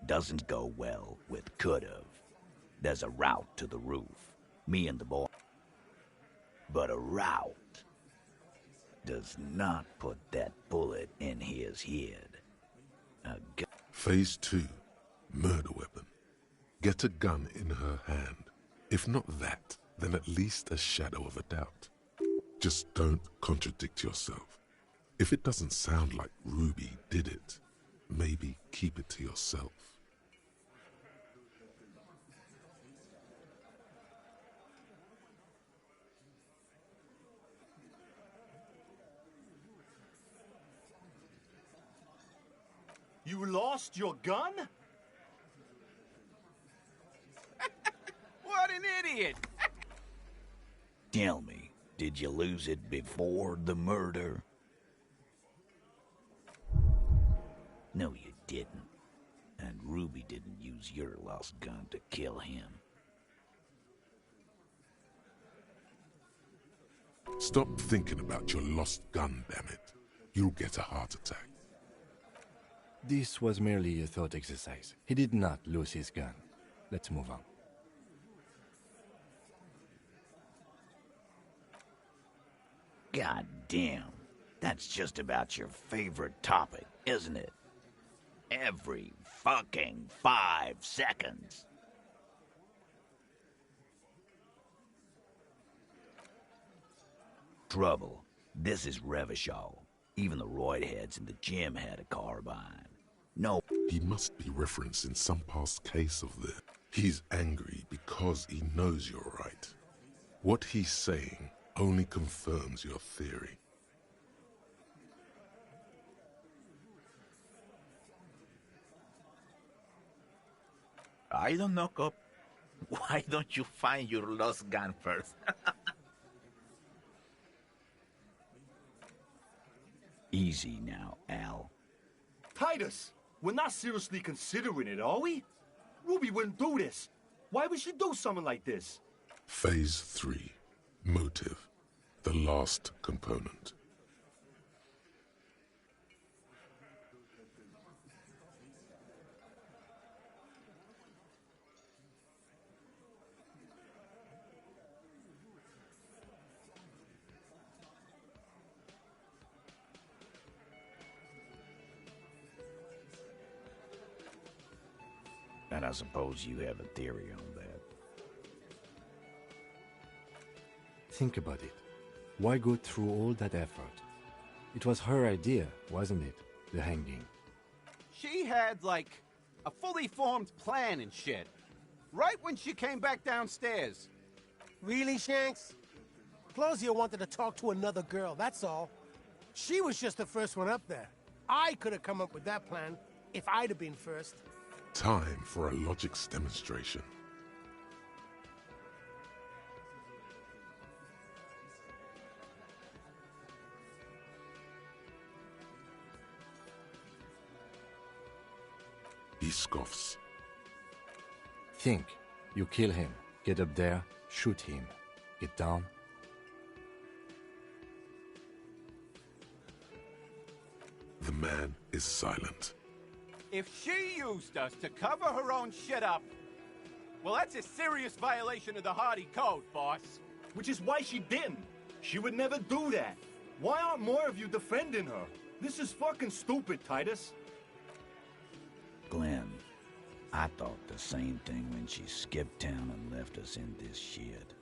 doesn't go well with could've. There's a route to the roof. Me and the boy. But a route does not put that bullet in his head. Phase 2. Murder weapon. Get a gun in her hand. If not that, then at least a shadow of a doubt. Just don't contradict yourself. If it doesn't sound like Ruby did it, maybe keep it to yourself. You lost your gun? What an idiot! Tell me, did you lose it before the murder? No, you didn't. And Ruby didn't use your lost gun to kill him. Stop thinking about your lost gun, damn it. You'll get a heart attack. This was merely a thought exercise. He did not lose his gun. Let's move on. God damn. That's just about your favorite topic, isn't it? Every fucking 5 seconds. Trouble. This is Revachol. Even the roidheads in the gym had a carbine. No. He must be referencing some past case of theirs. He's angry because he knows you're right. What he's saying only confirms your theory. I don't know, Cop. Why don't you find your lost gun first? Easy now, Al. Titus, we're not seriously considering it, are we? Ruby wouldn't do this. Why would she do something like this? Phase 3. Motive. The last component. And I suppose you have a theory on that. Think about it. Why go through all that effort? It was her idea, wasn't it? The hanging. She had, like, a fully formed plan and shit. Right when she came back downstairs. Really, Shanks? Closio wanted to talk to another girl, that's all. She was just the first one up there. I could have come up with that plan if I'd have been first. Time for a logics demonstration. He scoffs. Think. You kill him. Get up there. Shoot him. Get down. The man is silent. If she used us to cover her own shit up, well, that's a serious violation of the Hardy Code, boss. Which is why she didn't. She would never do that. Why aren't more of you defending her? This is fucking stupid, Titus. Glenn, I thought the same thing when she skipped town and left us in this shit.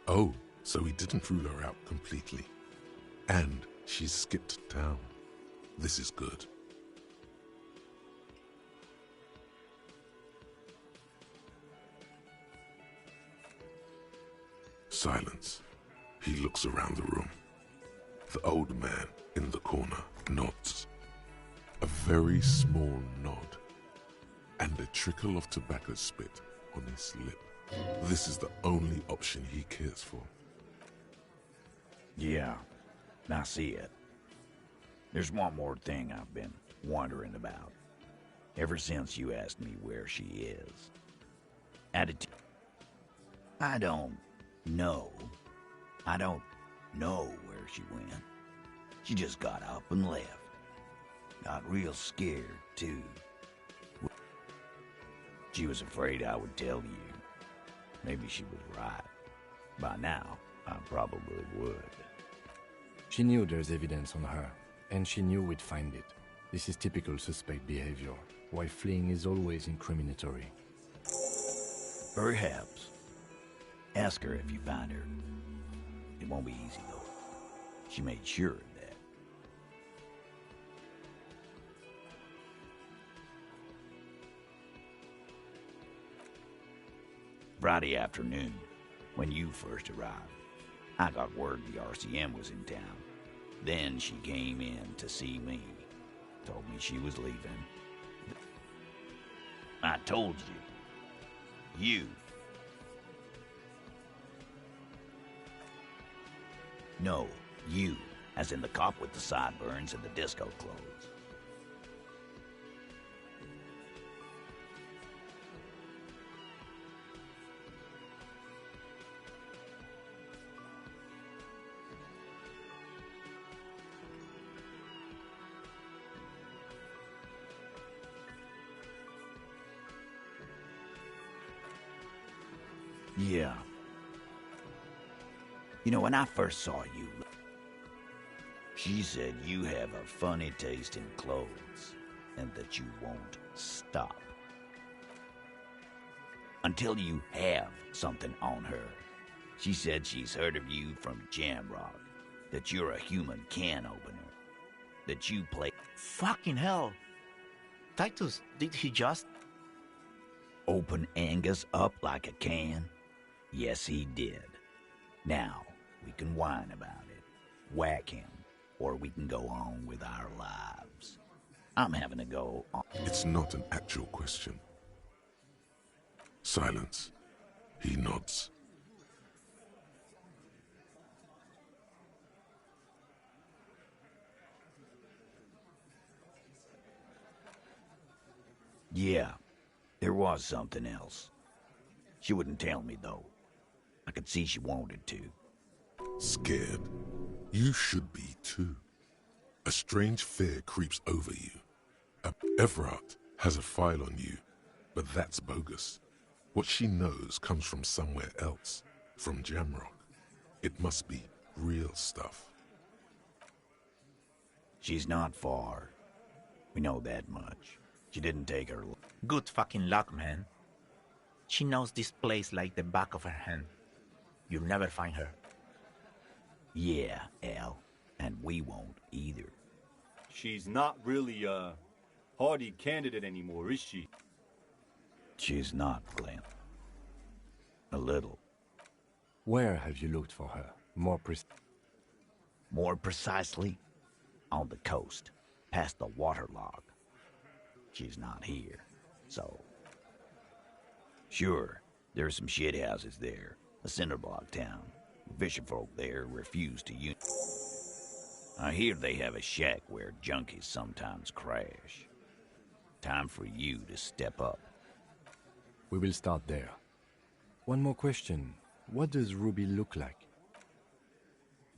Oh, so he didn't rule her out completely. And she skipped town. This is good. Silence. He looks around the room. The old man in the corner nods. A very small nod. And a trickle of tobacco spit on his lip. This is the only option he cares for. Yeah, I see it. There's one more thing I've been wondering about. Ever since you asked me where she is. I don't know. I don't know where she went. She just got up and left. Got real scared, too. She was afraid I would tell you. Maybe she was right. By now, I probably would. She knew there's evidence on her, and she knew we'd find it. This is typical suspect behavior, why fleeing is always incriminatory. Perhaps. Ask her if you find her. It won't be easy, though. She made sure of that. Friday afternoon, when you first arrived, I got word the RCM was in town. Then she came in to see me. Told me she was leaving. I told you. You. No, you. As in the cop with the sideburns and the disco clothes. Yeah. You know, when I first saw you, she said you have a funny taste in clothes and that you won't stop. Until you have something on her. She said she's heard of you from Jamrock, that you're a human can opener, that you play... Fucking hell. Titus, did he just... Open Angus up like a can? Yes, he did. Now, we can whine about it, whack him, or we can go on with our lives. I'm having to go on. It's not an actual question. Silence. He nods. Yeah, there was something else. She wouldn't tell me, though. I could see she wanted to. Scared. You should be, too. A strange fear creeps over you. Everard has a file on you, but that's bogus. What she knows comes from somewhere else, from Jamrock. It must be real stuff. She's not far. We know that much. She didn't take her... Good fucking luck, man. She knows this place like the back of her hand. You'll never find her. Yeah, Al. And we won't either. She's not really a hardy candidate anymore, is she? She's not, Glenn. A little. Where have you looked for her? More precisely, on the coast, past the waterlock. She's not here, so... Sure, there's some shithouses there. A cinderblock town. Fisherfolk there refuse to use. I hear they have a shack where junkies sometimes crash. Time for you to step up. We will start there. One more question. What does Ruby look like?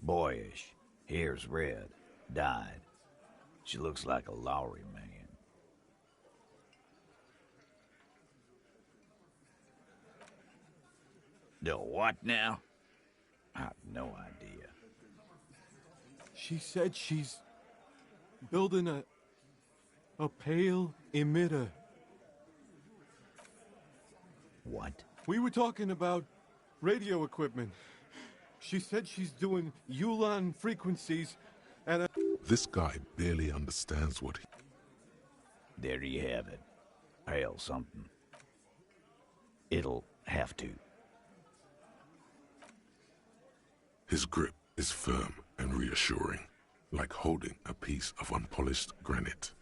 Boyish. Hair's red. Dyed. She looks like a Lowry man. The what now? I have no idea. She said she's building a pale emitter. What? We were talking about radio equipment. She said she's doing Ulan frequencies and This guy barely understands what he... There you have it. Pale something. It'll have to. His grip is firm and reassuring, like holding a piece of unpolished granite.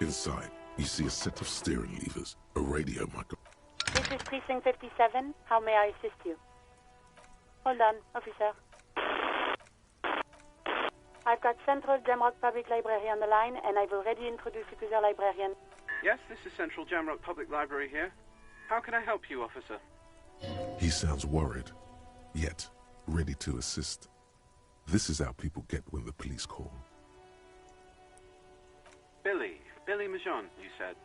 Inside, you see a set of steering levers, a radio microphone. This is Precinct 57. How may I assist you? Hold on, officer. I've got Central Jamrock Public Library on the line, and I've already introduced you to their librarian. Yes, this is Central Jamrock Public Library here. How can I help you, officer? He sounds worried, yet ready to assist. This is how people get when the police call. Billy Majon, you said.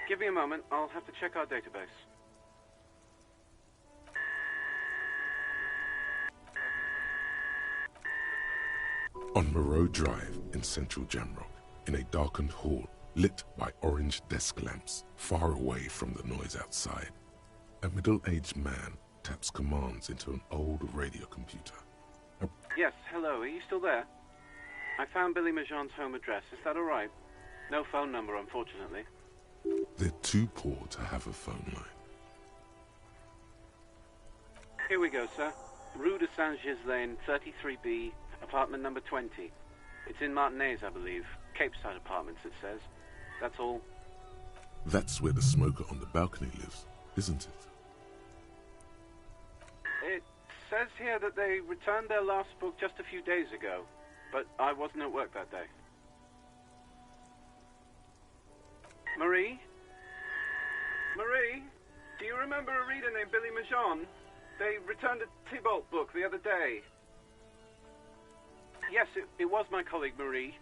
Give me a moment, I'll have to check our database. On Moreau Drive in Central Jamrock, in a darkened hall lit by orange desk lamps far away from the noise outside, a middle-aged man taps commands into an old radio computer. Yes, hello, are you still there? I found Billy Majon's home address, is that alright? No phone number, unfortunately. They're too poor to have a phone line. Here we go, sir. Rue de Saint-Ghislain, 33B, apartment number 20. It's in Martinez, I believe. Cape Side Apartments, it says. That's all. That's where the smoker on the balcony lives, isn't it? It says here that they returned their last book just a few days ago, but I wasn't at work that day. Marie? Marie? Do you remember a reader named Billy Majon? They returned a Tybalt book the other day. Yes, it was my colleague Marie.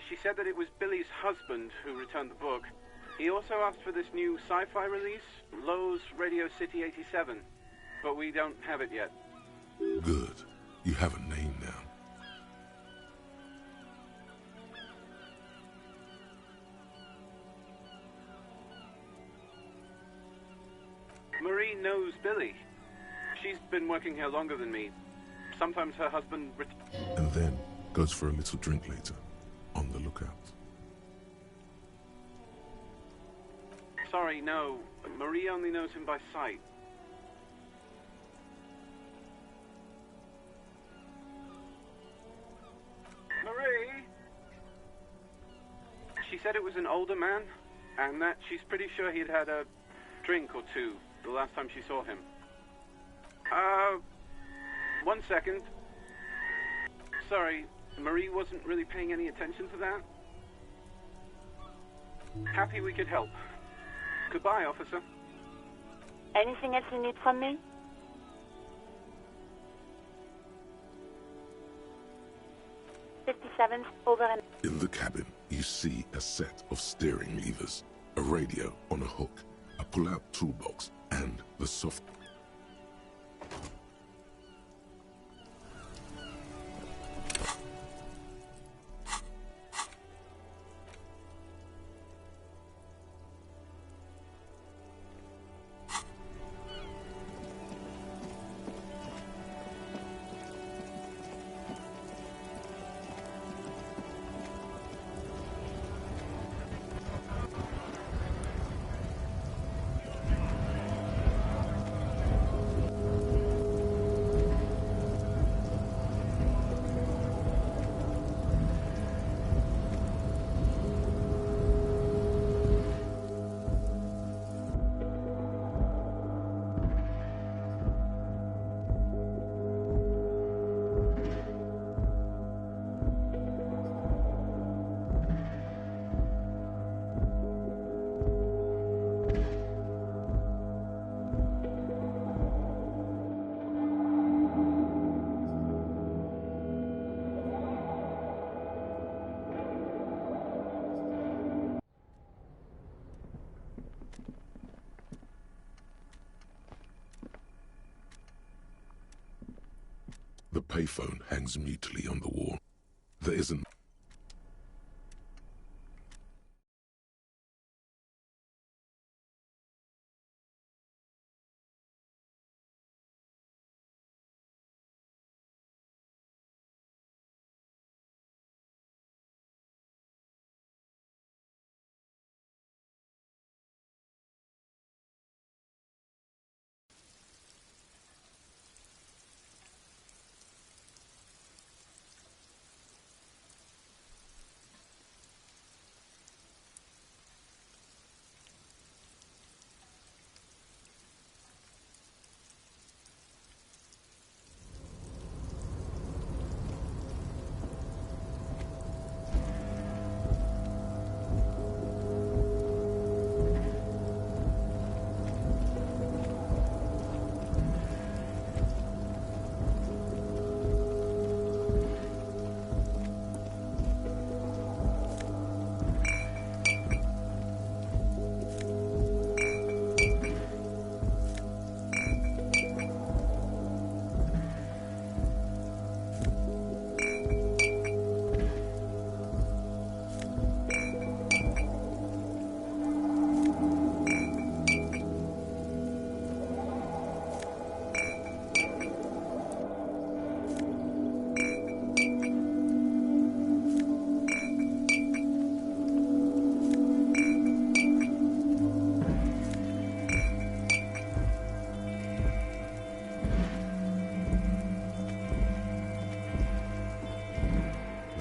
She said that it was Billy's husband who returned the book. He also asked for this new sci-fi release, Lowe's Radio City 87. But we don't have it yet. Good. You have a name now. Marie knows Billy. She's been working here longer than me. Sometimes her husband... And then goes for a little drink later. On the lookout. Sorry, no. Marie only knows him by sight. Marie? She said it was an older man, and that she's pretty sure he'd had a drink or two the last time she saw him. 1 second. Sorry, Marie wasn't really paying any attention to that. Happy we could help. Goodbye, officer. Anything else you need from me? '57's over and... In the cabin, you see a set of steering levers, a radio on a hook, a pull-out toolbox, and the soft... The payphone hangs mutely on the wall. There isn't...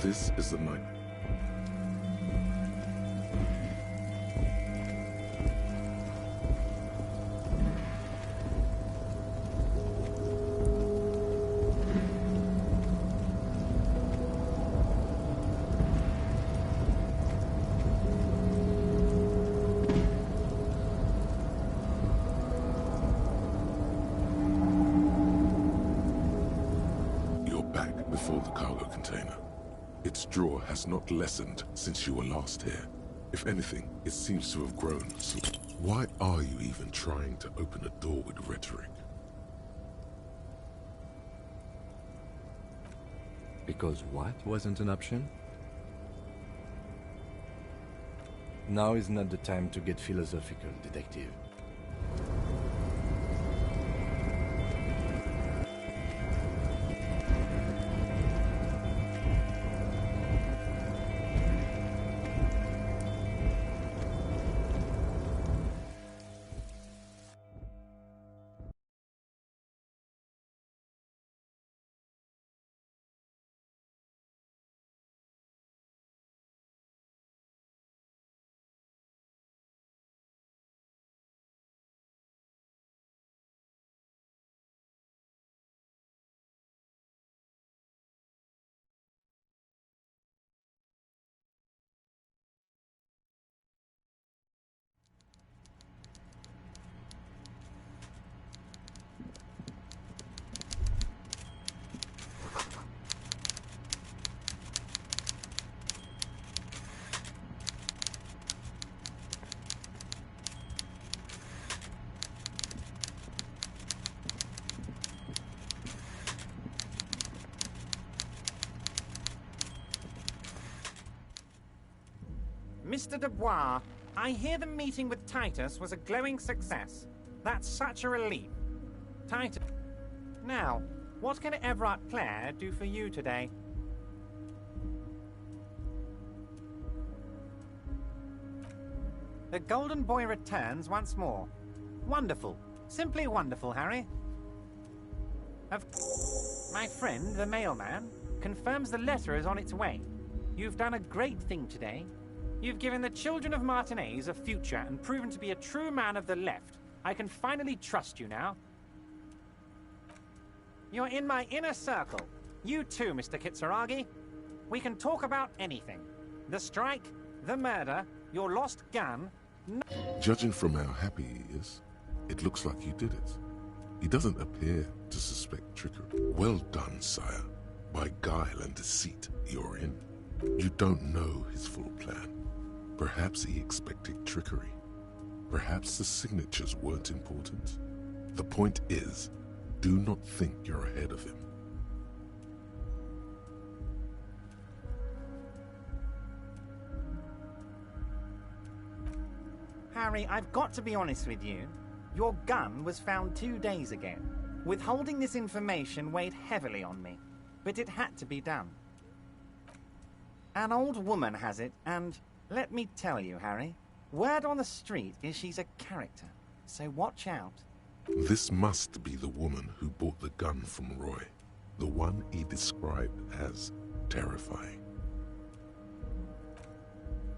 This is the night. You're back before the cargo container. Its draw has not lessened since you were last here. If anything, it seems to have grown. So why are you even trying to open a door with rhetoric? Because what wasn't an option? Now is not the time to get philosophical, detective. Mr. Dubois, I hear the meeting with Titus was a glowing success. That's such a relief. Titus... Now, what can Everard Clare do for you today? The Golden Boy returns once more. Wonderful. Simply wonderful, Harry. My friend, the mailman, confirms the letter is on its way. You've done a great thing today. You've given the children of Martinez a future and proven to be a true man of the left. I can finally trust you now. You're in my inner circle. You too, Mr. Kitsuragi. We can talk about anything. The strike, the murder, your lost gun... Judging from how happy he is, it looks like you did it. He doesn't appear to suspect trickery. Well done, sire. By guile and deceit, you're in. You don't know his full plan. Perhaps he expected trickery. Perhaps the signatures weren't important. The point is, do not think you're ahead of him. Harry, I've got to be honest with you. Your gun was found 2 days ago. Withholding this information weighed heavily on me, but it had to be done. An old woman has it, and let me tell you, Harry, word on the street is she's a character, so watch out. This must be the woman who bought the gun from Roy, the one he described as terrifying.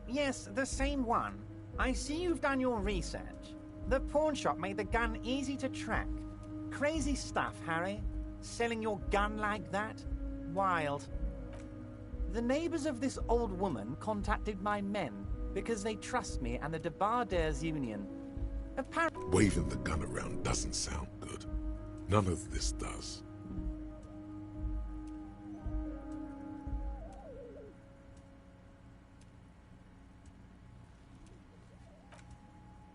Yes, the same one. I see you've done your research. The pawn shop made the gun easy to track. Crazy stuff, Harry. Selling your gun like that? Wild. The neighbors of this old woman contacted my men because they trust me and the Debarders Union. Apparently, Waving the gun around doesn't sound good. None of this does.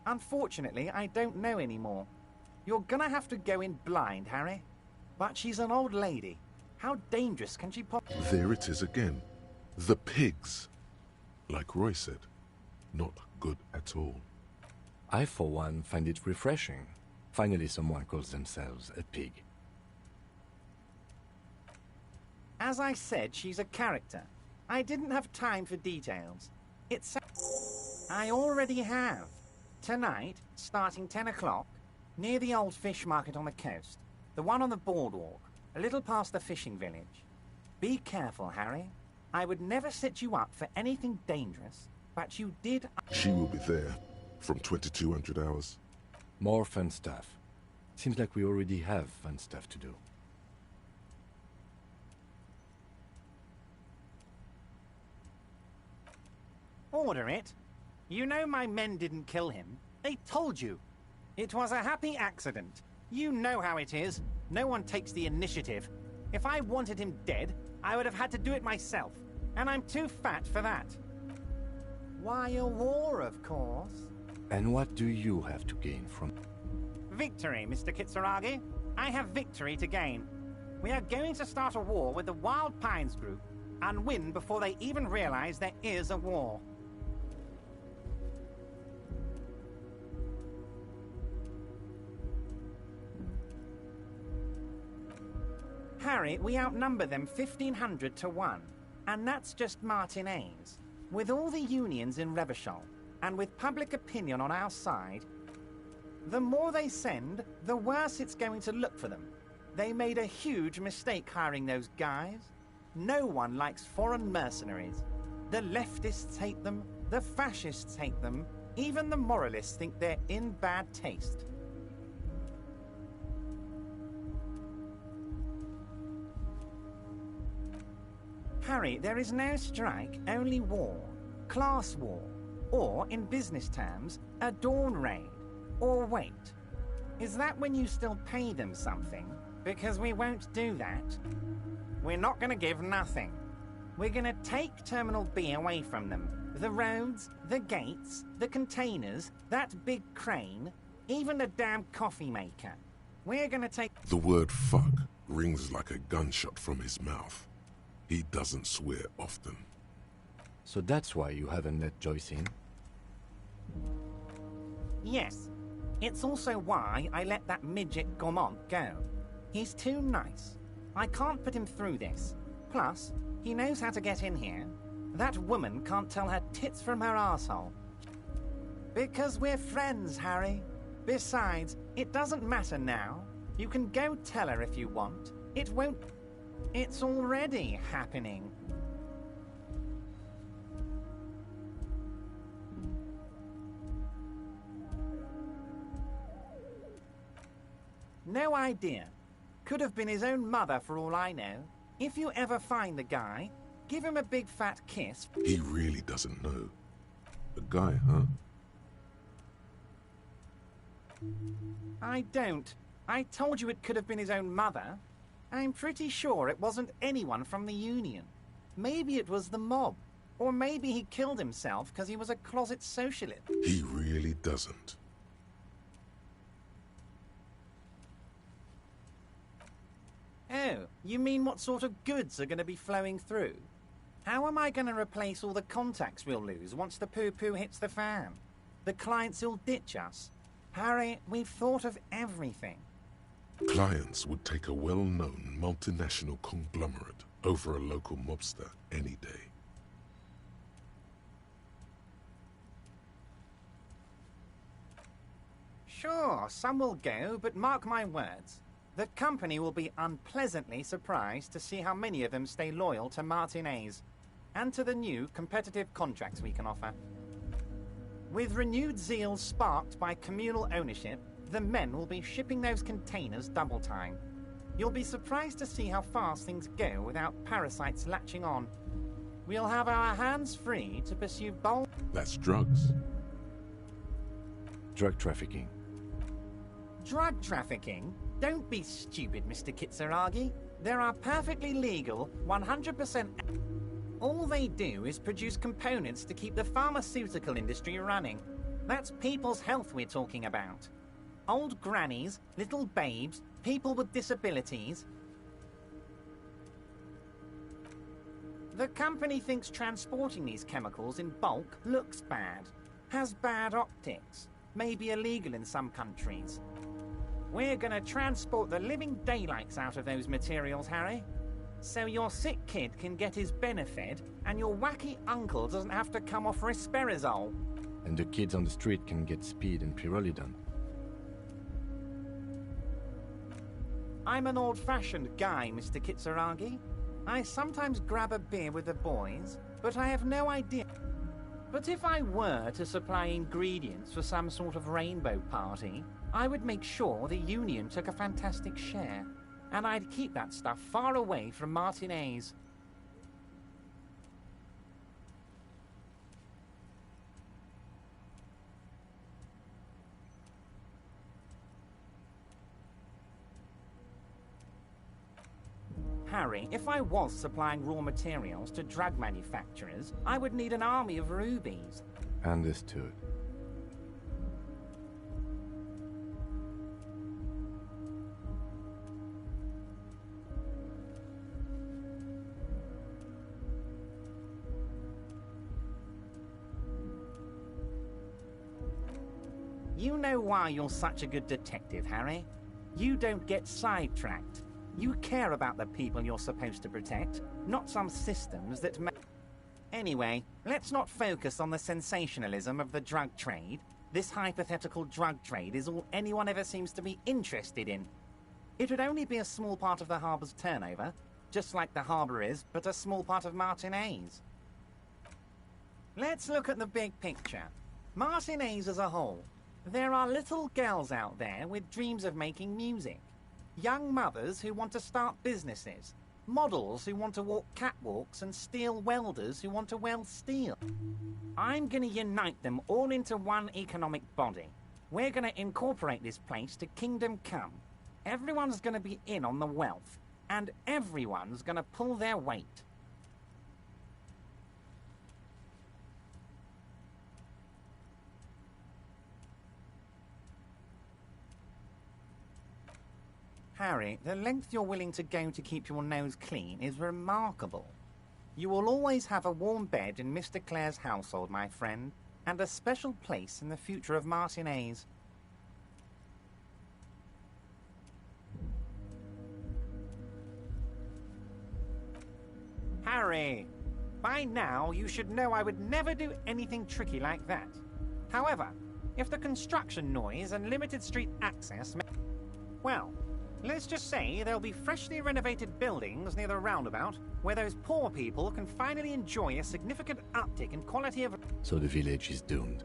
unfortunately, I don't know anymore. You're gonna have to go in blind, Harry. But she's an old lady. How dangerous can she possibly... There it is again. The pigs. Like Roy said, not good at all. I, for one, find it refreshing. Finally, someone calls themselves a pig. As I said, she's a character. I didn't have time for details. It's... I already have. Tonight, starting 10 o'clock, near the old fish market on the coast. The one on the boardwalk, a little past the fishing village. Be careful, Harry. I would never set you up for anything dangerous, but you did... She will be there from 2200 hours. More fun stuff. Seems like we already have fun stuff to do. Order it. You know my men didn't kill him. They told you. It was a happy accident. You know how it is. No one takes the initiative. If I wanted him dead, I would have had to do it myself. And I'm too fat for that. Why a war, of course. And what do you have to gain from... Victory, Mr. Kitsuragi. I have victory to gain. We are going to start a war with the Wild Pines group and win before they even realize there is a war. Harry, we outnumber them 1,500 to 1, and that's just Martinez. With all the unions in Revachol, and with public opinion on our side, the more they send, the worse it's going to look for them. They made a huge mistake hiring those guys. No one likes foreign mercenaries. The leftists hate them, the fascists hate them, even the moralists think they're in bad taste. Harry, there is no strike, only war. Class war. Or, in business terms, a dawn raid. Or wait. Is that when you still pay them something? Because we won't do that. We're not going to give nothing. We're going to take Terminal B away from them. The roads, the gates, the containers, that big crane, even the damn coffee maker. We're going to take... The word fuck rings like a gunshot from his mouth. He doesn't swear often. So that's why you haven't let Joyce in? Yes. It's also why I let that midget Gaumont go. He's too nice. I can't put him through this. Plus, he knows how to get in here. That woman can't tell her tits from her asshole. Because we're friends, Harry. Besides, it doesn't matter now. You can go tell her if you want. It won't... It's already happening. No idea. Could have been his own mother for all I know. If you ever find the guy, give him a big fat kiss. He really doesn't know. A guy, huh? I don't. I told you it could have been his own mother. I'm pretty sure it wasn't anyone from the Union. Maybe it was the mob. Or maybe he killed himself because he was a closet socialist. He really doesn't. Oh, you mean what sort of goods are going to be flowing through? How am I going to replace all the contacts we'll lose once the poo-poo hits the fan? The clients will ditch us. Harry, we've thought of everything. Clients would take a well-known multinational conglomerate over a local mobster any day. Sure, some will go, but mark my words. The company will be unpleasantly surprised to see how many of them stay loyal to Martinez and to the new competitive contracts we can offer. With renewed zeal sparked by communal ownership, the men will be shipping those containers double time. You'll be surprised to see how fast things go without parasites latching on. We'll have our hands free to pursue bold... That's drugs. Drug trafficking. Drug trafficking? Don't be stupid, Mr. Kitsuragi. There are perfectly legal, 100%... All they do is produce components to keep the pharmaceutical industry running. That's people's health we're talking about. Old grannies, little babes, people with disabilities. The company thinks transporting these chemicals in bulk looks bad, has bad optics, may be illegal in some countries. We're gonna transport the living daylights out of those materials, Harry. So your sick kid can get his benefit, and your wacky uncle doesn't have to come off risperidone. And the kids on the street can get speed and pyrrolidon. I'm an old-fashioned guy, Mr. Kitsuragi. I sometimes grab a beer with the boys, but I have no idea. But if I were to supply ingredients for some sort of rainbow party, I would make sure the Union took a fantastic share. And I'd keep that stuff far away from Martinez. Harry, if I was supplying raw materials to drug manufacturers, I would need an army of rubies. Understood. You know why you're such a good detective, Harry? You don't get sidetracked. You care about the people you're supposed to protect, not some systems that may... Anyway, let's not focus on the sensationalism of the drug trade. This hypothetical drug trade is all anyone ever seems to be interested in. It would only be a small part of the harbor's turnover, just like the harbor is, but a small part of Martinez. Let's look at the big picture. Martinez as a whole. There are little girls out there with dreams of making music. Young mothers who want to start businesses. Models who want to walk catwalks and steel welders who want to weld steel. I'm going to unite them all into one economic body. We're going to incorporate this place to Kingdom Come. Everyone's going to be in on the wealth, and everyone's going to pull their weight. Harry, the length you're willing to go to keep your nose clean is remarkable. You will always have a warm bed in Mr. Clare's household, my friend, and a special place in the future of Martinez. Harry, by now you should know I would never do anything tricky like that. However, if the construction noise and limited street access... Well, let's just say there'll be freshly renovated buildings near the roundabout where those poor people can finally enjoy a significant uptick in quality of... So the village is doomed.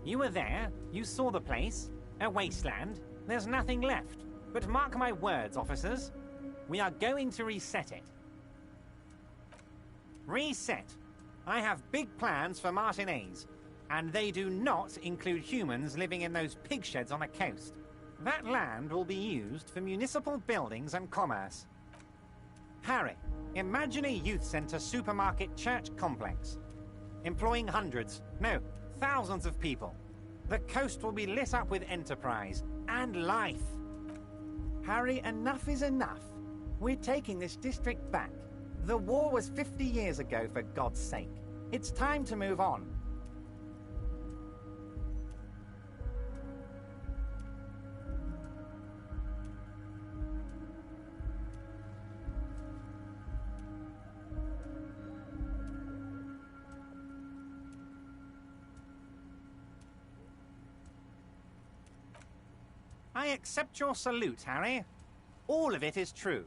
You were there, you saw the place, a wasteland, there's nothing left. But mark my words, officers, we are going to reset it. Reset. I have big plans for Martinez, and they do not include humans living in those pig sheds on the coast. That land will be used for municipal buildings and commerce. Harry, imagine a youth centre supermarket church complex, employing hundreds, no, thousands of people. The coast will be lit up with enterprise and life. Harry, enough is enough. We're taking this district back. The war was 50 years ago, for God's sake. It's time to move on. I accept your salute, Harry. All of it is true.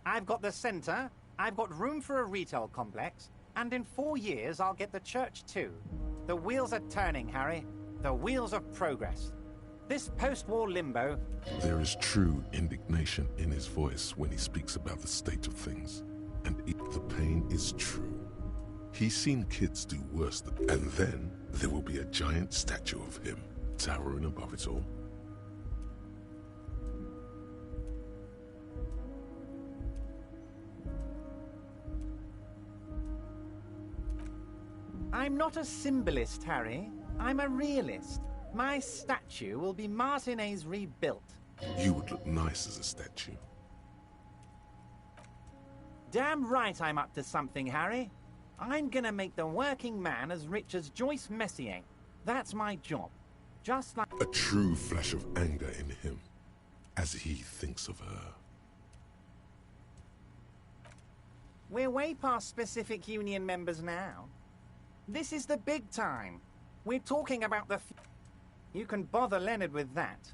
I've got the center, I've got room for a retail complex, and in 4 years I'll get the church too. The wheels are turning, Harry. The wheels of progress. This post-war limbo... There is true indignation in his voice when he speaks about the state of things. And the pain is true. He's seen kids do worse than... And then there will be a giant statue of him, towering above it all. I'm not a symbolist, Harry. I'm a realist. My statue will be Martinez rebuilt. You would look nice as a statue. Damn right I'm up to something, Harry. I'm gonna make the working man as rich as Joyce Messier. That's my job. Just like... A true flash of anger in him, as he thinks of her. We're way past specific union members now. This is the big time. We're talking about the... You can bother Leonard with that.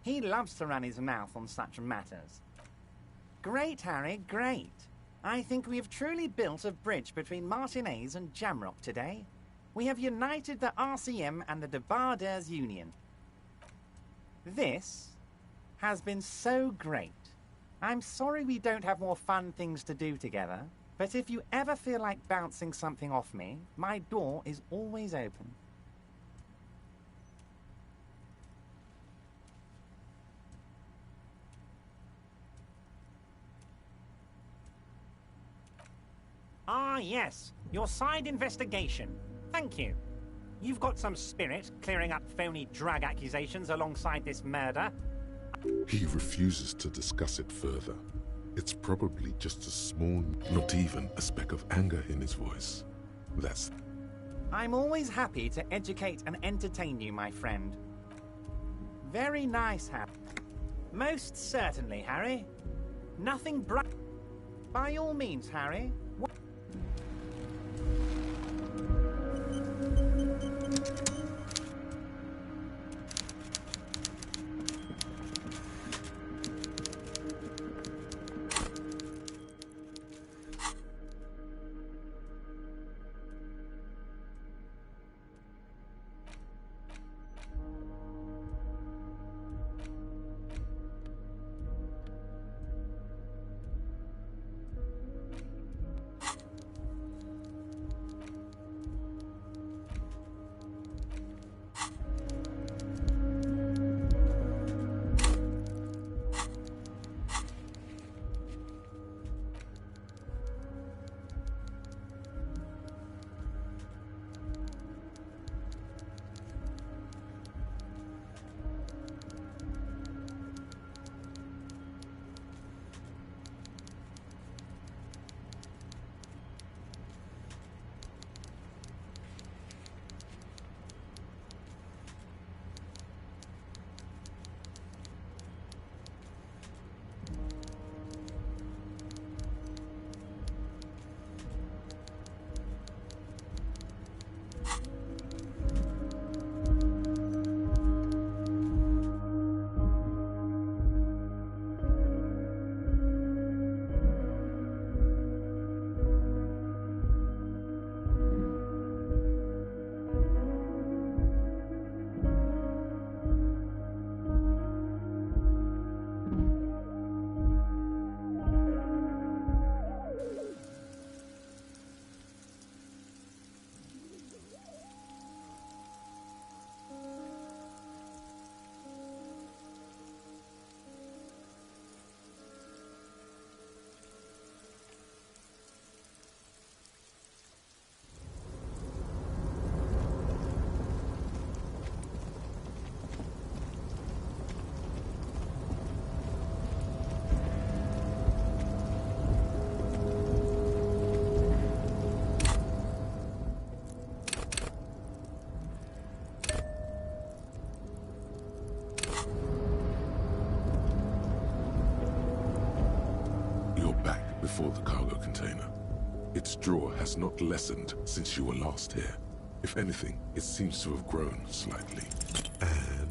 He loves to run his mouth on such matters. Great, Harry, great. I think we have truly built a bridge between Martinez and Jamrock today. We have united the RCM and the Debarders Union. This has been so great. I'm sorry we don't have more fun things to do together, but if you ever feel like bouncing something off me, my door is always open. Ah, yes. Your side investigation. Thank you. You've got some spirit, clearing up phony drug accusations alongside this murder. He refuses to discuss it further. It's probably just a small, not even a speck of anger in his voice. That's... I'm always happy to educate and entertain you, my friend. Very nice, Harry. Most certainly, Harry. Nothing By all means, Harry. Before the cargo container. Its drawer has not lessened since you were last here. If anything, it seems to have grown slightly. And,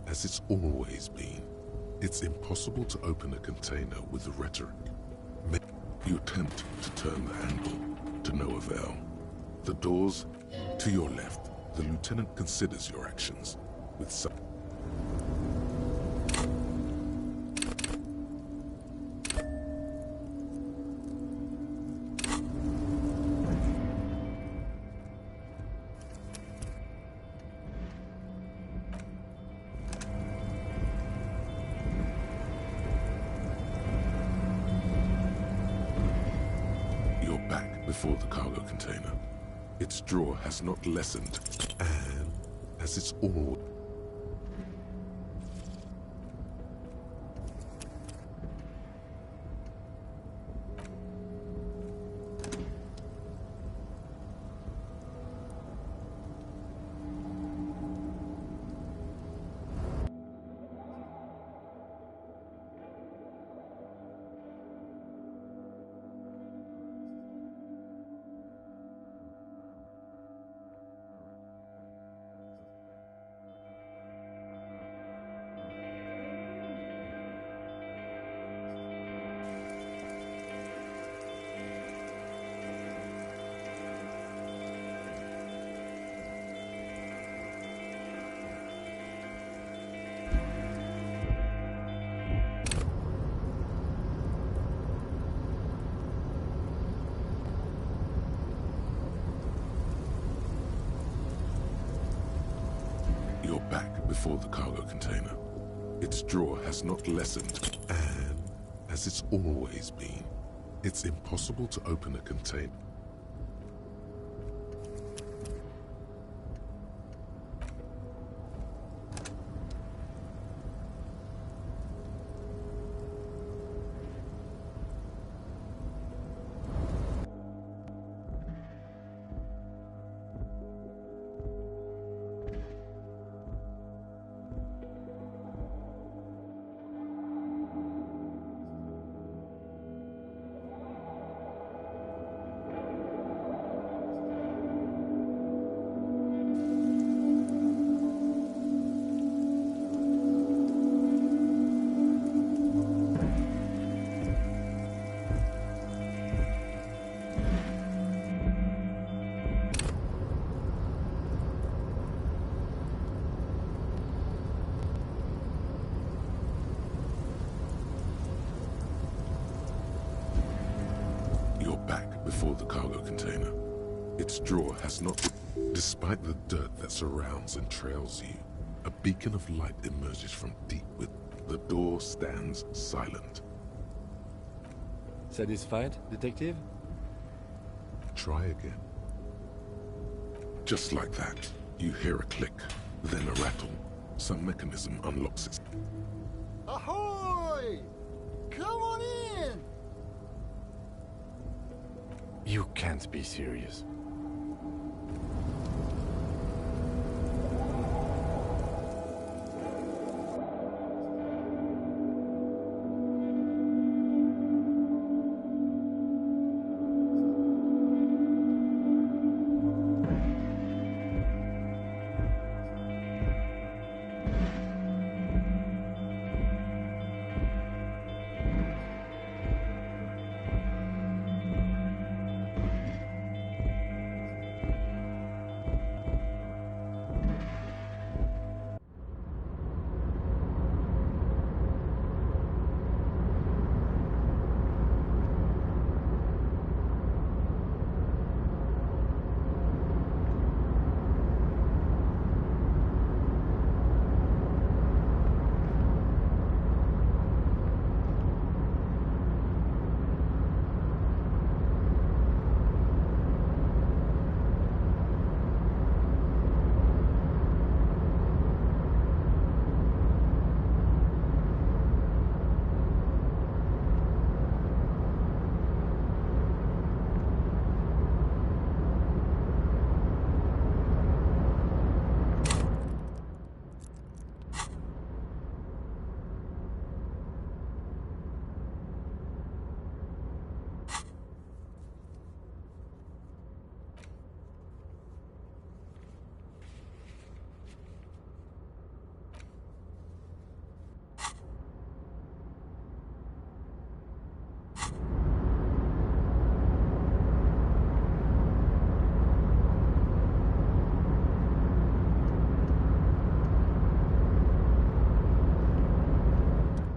as it's always been, It's impossible to open a container with rhetoric. You attempt to turn the handle, to no avail. The doors to your left. The lieutenant considers your actions with some... Before the cargo container. Its drawer has not lessened, and as it's all... You're back before the cargo container. Its drawer has not lessened, and as it's always been, it's impossible to open a container. Before the cargo container. Its drawer has not... Despite the dirt that surrounds and trails you, a beacon of light emerges from deep within. The door stands silent. Satisfied, detective? Try again. Just like that, you hear a click, then a rattle. Some mechanism unlocks it. Ahoy! Come on in! You can't be serious.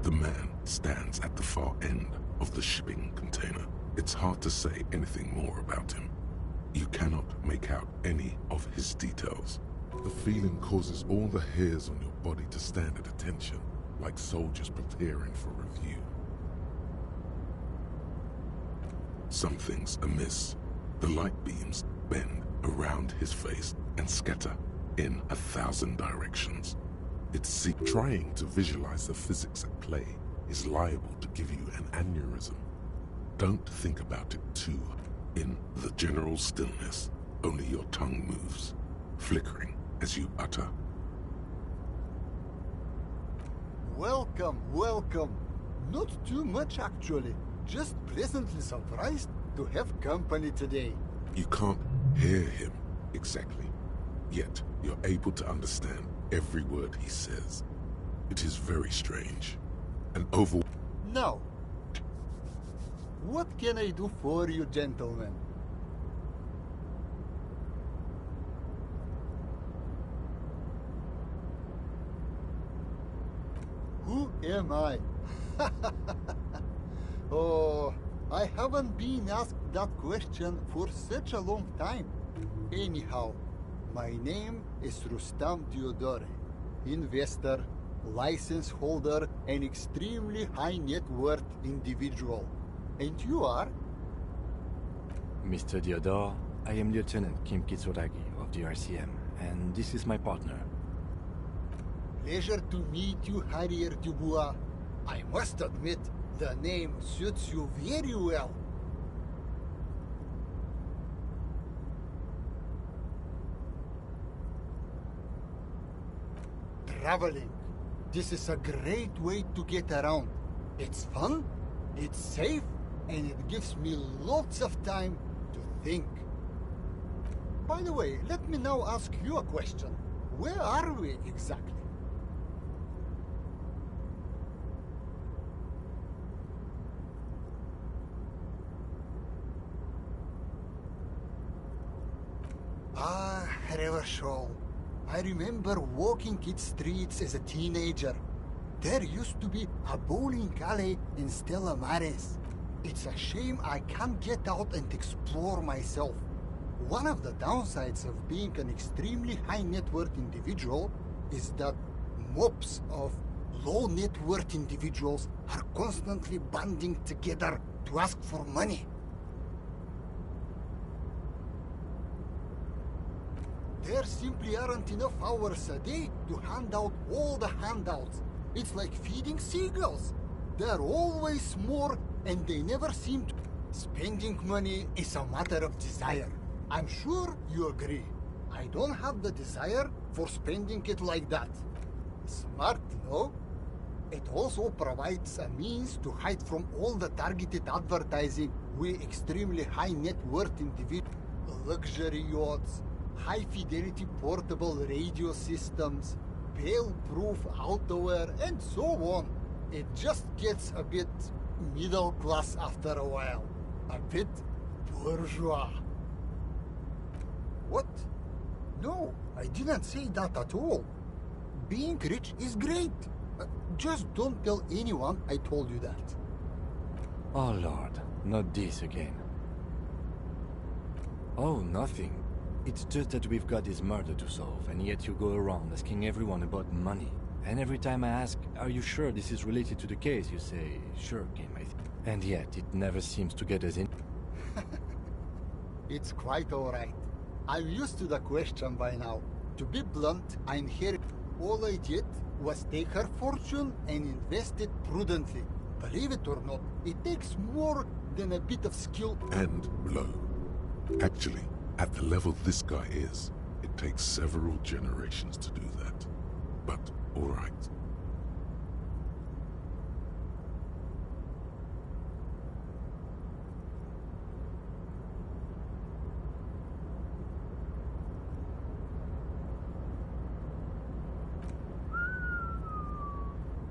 The man stands at the far end of the shipping container. It's hard to say anything more about him. You cannot make out any of his details. The feeling causes all the hairs on your body to stand at attention, like soldiers preparing for review. Something's amiss. The light beams bend around his face and scatter in 1,000 directions. It's trying to visualize the physics at play is liable to give you an aneurysm. Don't think about it too. In the general stillness, only your tongue moves, flickering as you utter. Welcome, welcome. Not too much actually. Just pleasantly surprised to have company today. You can't hear him exactly, yet you're able to understand every word he says. It is very strange. And Now, what can I do for you, gentlemen? Who am I? Oh, I haven't been asked that question for such a long time. Anyhow, my name is Rustam Diodore, investor, license holder, and extremely high net worth individual. And you are? Mr. Diodore, I am Lieutenant Kim Kitsuragi of the RCM, and this is my partner. Pleasure to meet you, Harrier Dubois. I must admit, the name suits you very well. Traveling. This is a great way to get around. It's fun, it's safe, and it gives me lots of time to think. By the way, let me now ask you a question. Where are we exactly? Ah, Revachol. I remember walking its streets as a teenager. There used to be a bowling alley in Stella Maris. It's a shame I can't get out and explore myself. One of the downsides of being an extremely high net worth individual is that mobs of low net worth individuals are constantly banding together to ask for money. There simply aren't enough hours a day to hand out all the handouts. It's like feeding seagulls. There are always more, and they never seem to. Spending money is a matter of desire. I'm sure you agree. I don't have the desire for spending it like that. Smart, no? It also provides a means to hide from all the targeted advertising we extremely high net worth individuals. Luxury yachts, high-fidelity portable radio systems, fail-proof outerwear, and so on. It just gets a bit middle class after a while. A bit bourgeois. What? No, I didn't say that at all. Being rich is great. Just don't tell anyone I told you that. Oh Lord, not this again. Oh, nothing. It's just that we've got this murder to solve, and yet you go around asking everyone about money. And every time I ask, are you sure this is related to the case, you say, sure, Kim, I think. And yet, it never seems to get us in. It's quite alright. I'm used to the question by now. To be blunt, I inherited. All I did was take her fortune and invest it prudently. Believe it or not, it takes more than a bit of skill. And blow. Actually, at the level this guy is, it takes several generations to do that. But, alright.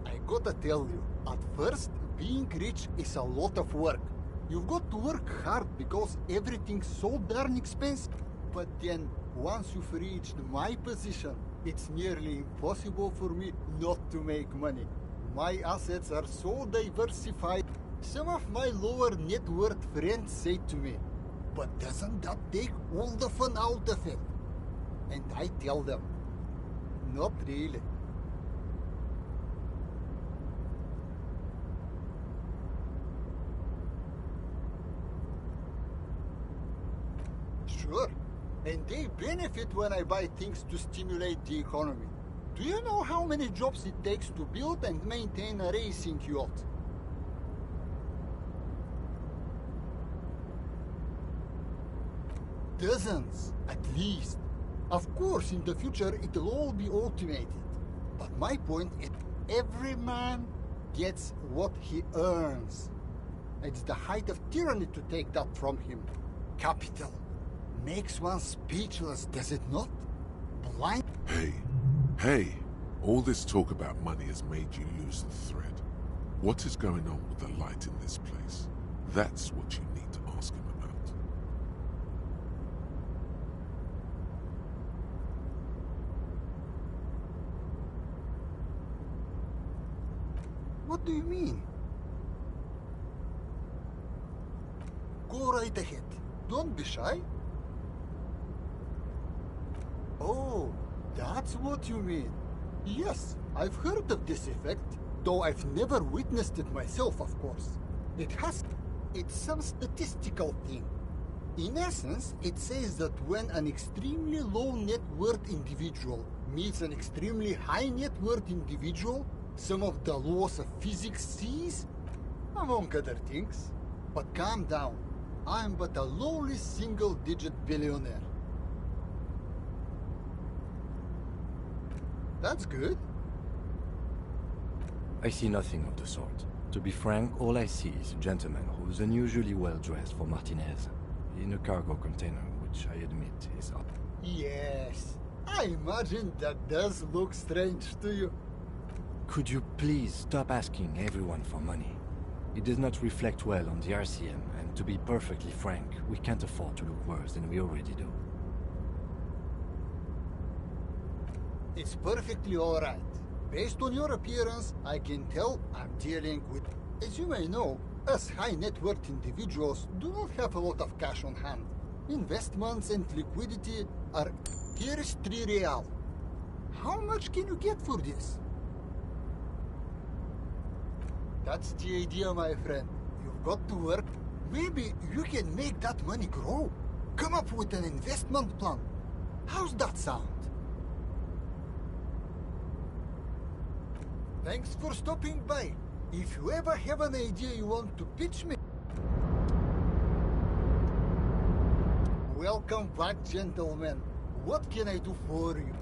I gotta tell you, at first, being rich is a lot of work. You've got to work hard because everything's so darn expensive. But then, once you've reached my position, it's nearly impossible for me not to make money. My assets are so diversified. Some of my lower net worth friends say to me, but doesn't that take all the fun out of it? And I tell them, not really. Sure, and they benefit when I buy things to stimulate the economy. Do you know how many jobs it takes to build and maintain a racing yacht? Dozens, at least. Of course, in the future, it'll all be automated. But my point is, every man gets what he earns. It's the height of tyranny to take that from him. Capital makes one speechless, does it not? Blind. Hey, all this talk about money has made you lose the thread. What is going on with the light in this place? That's what you need to ask him about. What do you mean? Go right ahead. Don't be shy. Oh, that's what you mean. Yes, I've heard of this effect, though I've never witnessed it myself, of course. It's some statistical thing. In essence, it says that when an extremely low net worth individual meets an extremely high net worth individual, some of the laws of physics cease, among other things. But calm down. I'm but a lowly single-digit billionaire. That's good. I see nothing of the sort. To be frank, all I see is a gentleman who's unusually well dressed for Martinez, in a cargo container, which I admit is up. Yes, I imagine that does look strange to you. Could you please stop asking everyone for money? It does not reflect well on the RCM, and to be perfectly frank, we can't afford to look worse than we already do. It's perfectly alright. Based on your appearance, I can tell I'm dealing with... As you may know, us high net worth individuals do not have a lot of cash on hand. Investments and liquidity are... Here is 3 real. How much can you get for this? That's the idea, my friend. You've got to work. Maybe you can make that money grow. Come up with an investment plan. How's that sound? Thanks for stopping by. If you ever have an idea you want to pitch me... Welcome back, gentlemen. What can I do for you?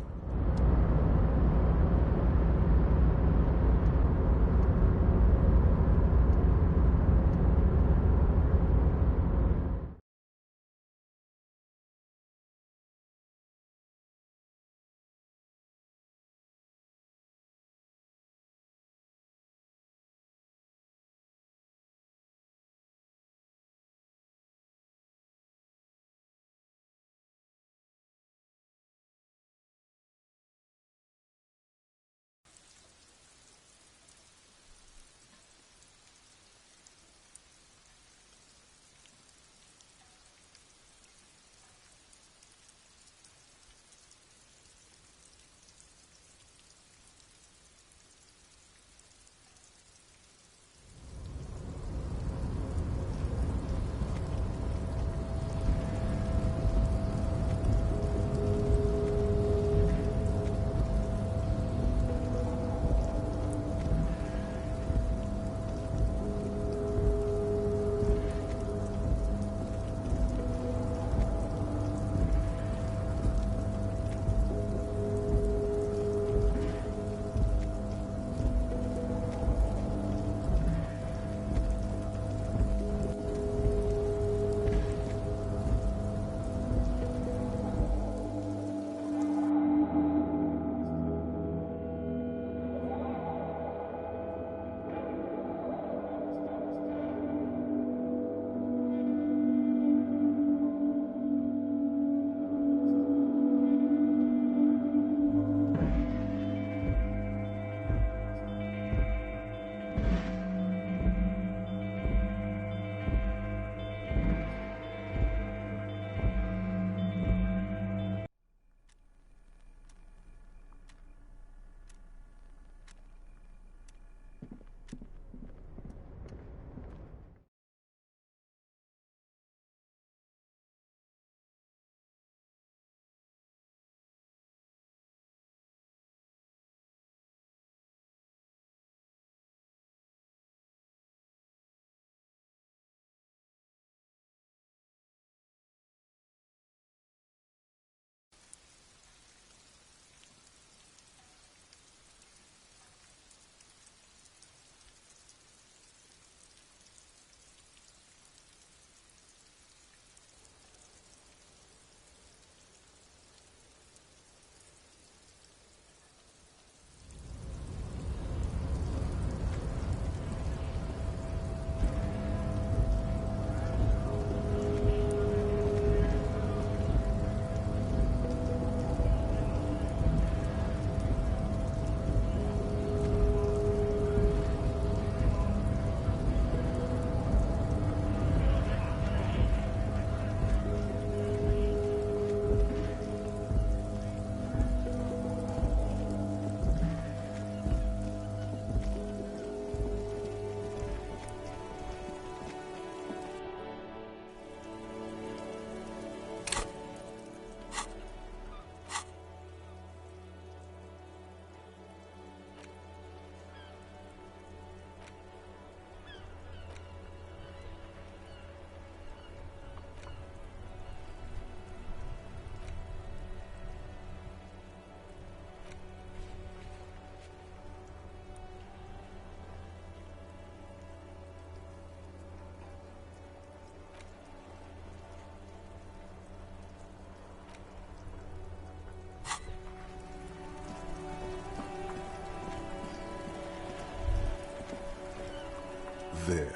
There.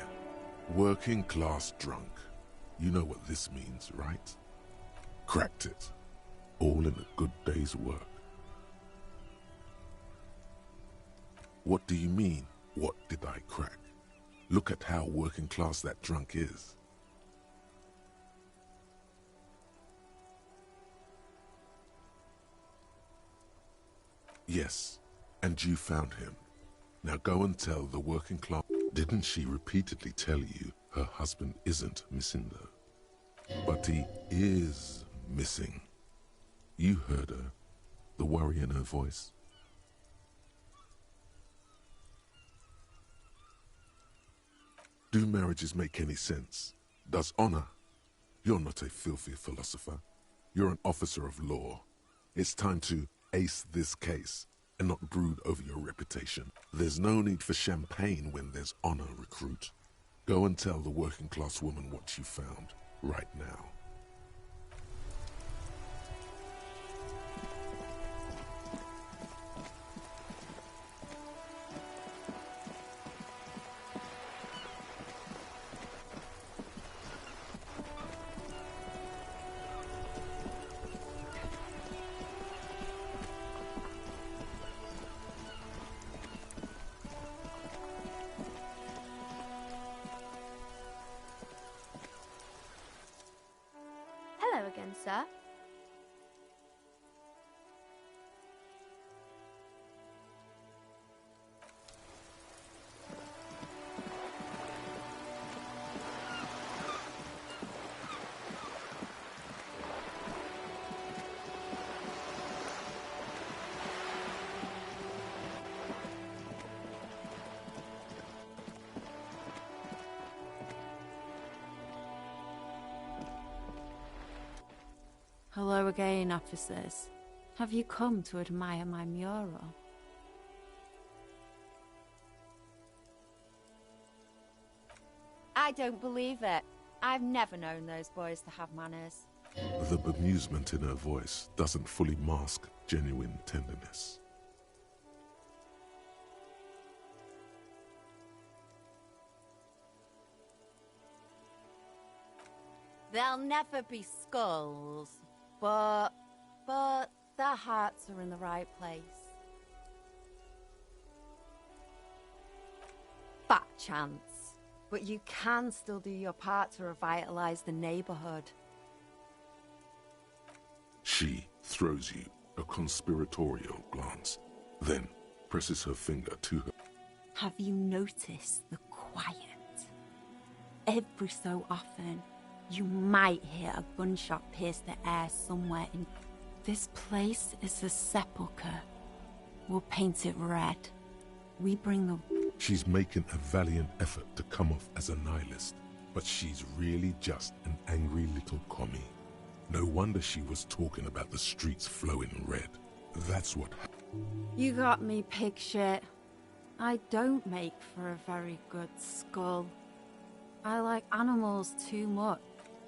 Working class drunk. You know what this means, right? Cracked it. All in a good day's work. What do you mean, what did I crack? Look at how working class that drunk is. Yes, and you found him. Now go and tell the working class. Didn't she repeatedly tell you her husband isn't missing though? But he is missing. You heard her, the worry in her voice. Do marriages make any sense? Does honor? You're not a filthy philosopher. You're an officer of law. It's time to ace this case and not brood over your reputation. There's no need for champagne when there's honor, recruit. Go and tell the working class woman what you found right now. Hello again, sir. Hello again, officers. Have you come to admire my mural? I don't believe it. I've never known those boys to have manners. The bemusement in her voice doesn't fully mask genuine tenderness. There'll never be skulls, but their hearts are in the right place. Fat chance, but you can still do your part to revitalize the neighborhood. She throws you a conspiratorial glance, then presses her finger to her. Have you noticed the quiet? Every so often, you might hear a gunshot pierce the air somewhere in... This place is a sepulchre. We'll paint it red. We bring the... She's making a valiant effort to come off as a nihilist, but she's really just an angry little commie. No wonder she was talking about the streets flowing red. That's what... You got me, pig shit. I don't make for a very good skull. I like animals too much.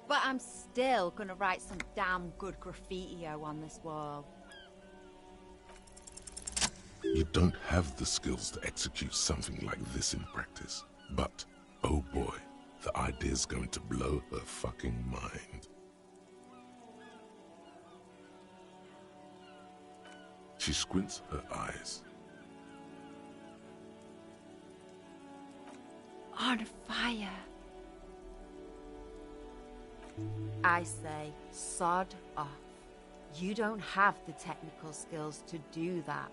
But I'm still gonna write some damn good graffiti-o on this wall. You don't have the skills to execute something like this in practice. But, oh boy, the idea's going to blow her fucking mind. She squints her eyes. On fire. I say, sod off. You don't have the technical skills to do that.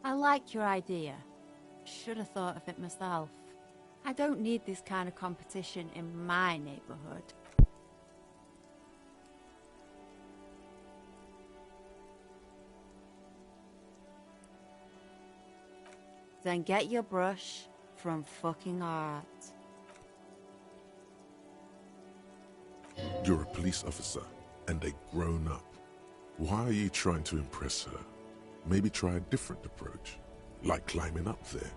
I like your idea. Should have thought of it myself. I don't need this kind of competition in my neighborhood. Then get your brush from fucking art. You're a police officer, and a grown-up. Why are you trying to impress her? Maybe try a different approach, like climbing up there.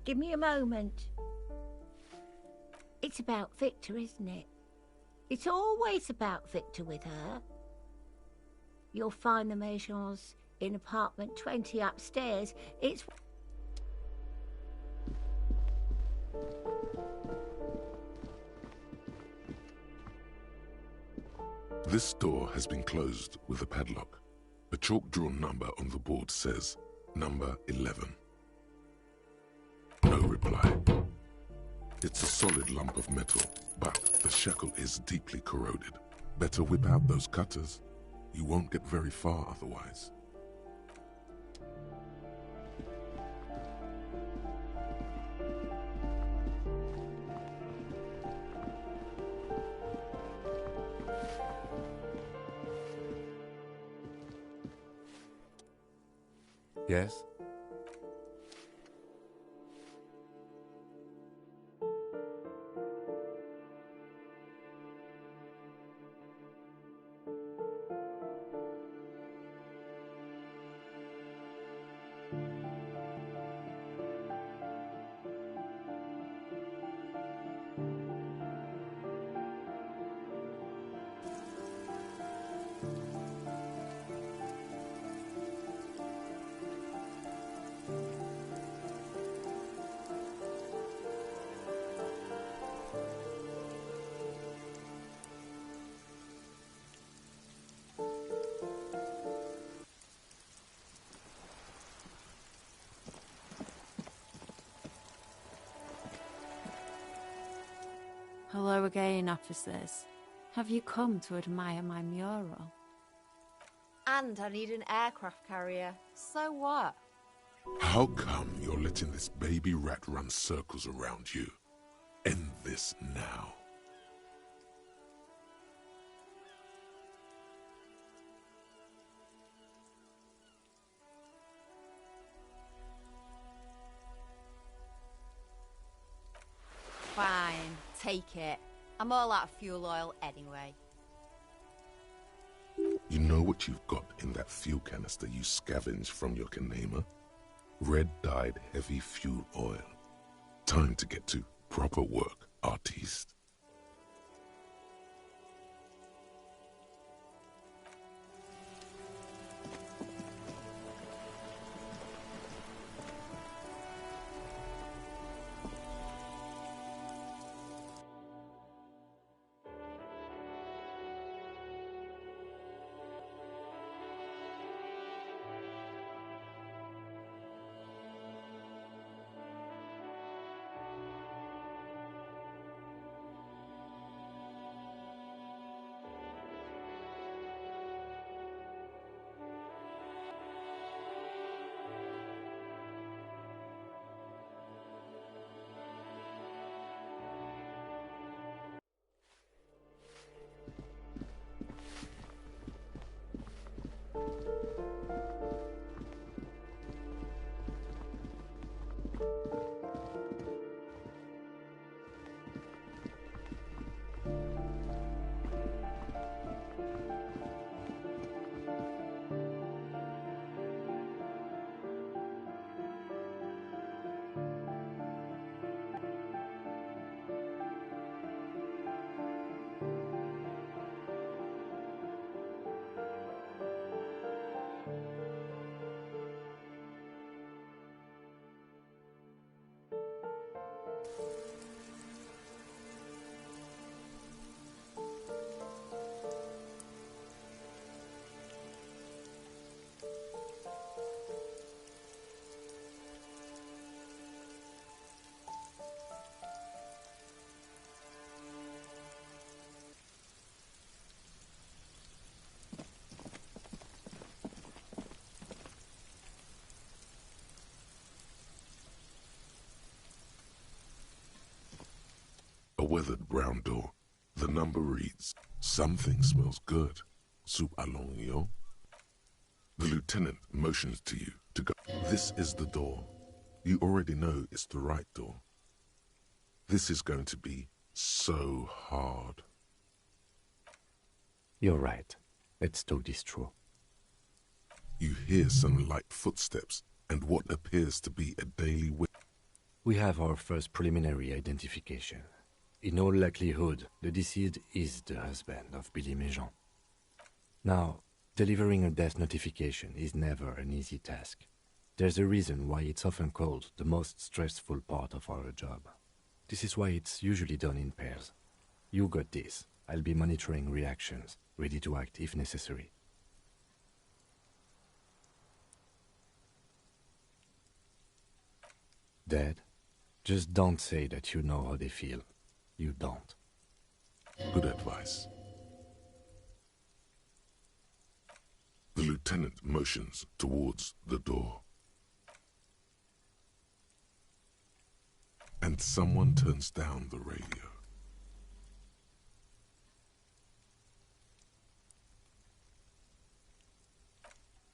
Give me a moment. It's about Victor, isn't it? It's always about Victor with her. You'll find the Emesos in apartment 20 upstairs. It's... This door has been closed with a padlock. A chalk-drawn number on the board says, number 11. No reply. It's a solid lump of metal, but the shackle is deeply corroded. Better whip out those cutters. You won't get very far otherwise. Yes? Hello again, officers. Have you come to admire my mural? And I need an aircraft carrier. So what? How come you're letting this baby rat run circles around you? End this now. Fine, take it. I'm all out of fuel oil anyway. You know what you've got in that fuel canister you scavenged from your Canema? Red-dyed heavy fuel oil. Time to get to proper work, artiste. A weathered brown door. The number reads, "Something smells good. Soup allons yo." The lieutenant motions to you to go. This is the door. You already know it's the right door. This is going to be so hard. You're right. Let's talk this through. You hear some light footsteps and what appears to be a daily whip. We have our first preliminary identification. In all likelihood, the deceased is the husband of Billy Méjean. Now, delivering a death notification is never an easy task. There's a reason why it's often called the most stressful part of our job. This is why it's usually done in pairs. You got this. I'll be monitoring reactions, ready to act if necessary. Dead? Just don't say that you know how they feel. You don't. Good advice. The lieutenant motions towards the door. And someone turns down the radio.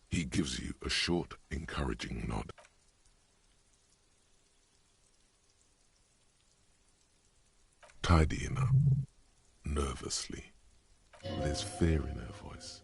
He gives you a short, encouraging nod. Tidying up, nervously. There's fear in her voice.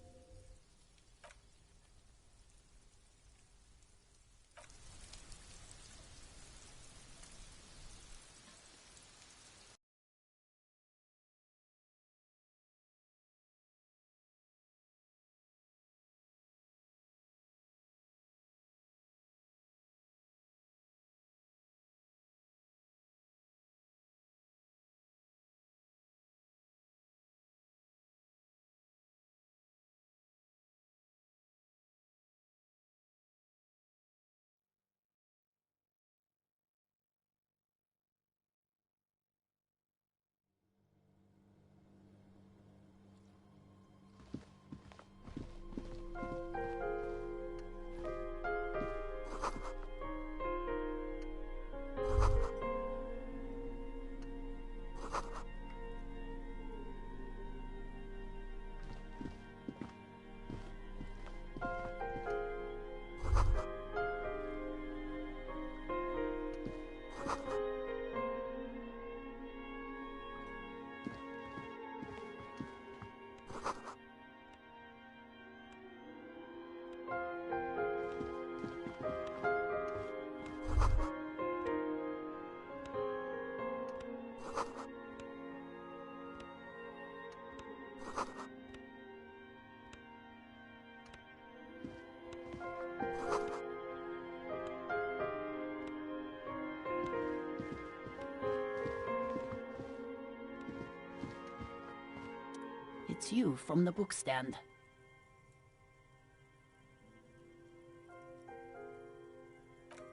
It's you from the bookstand.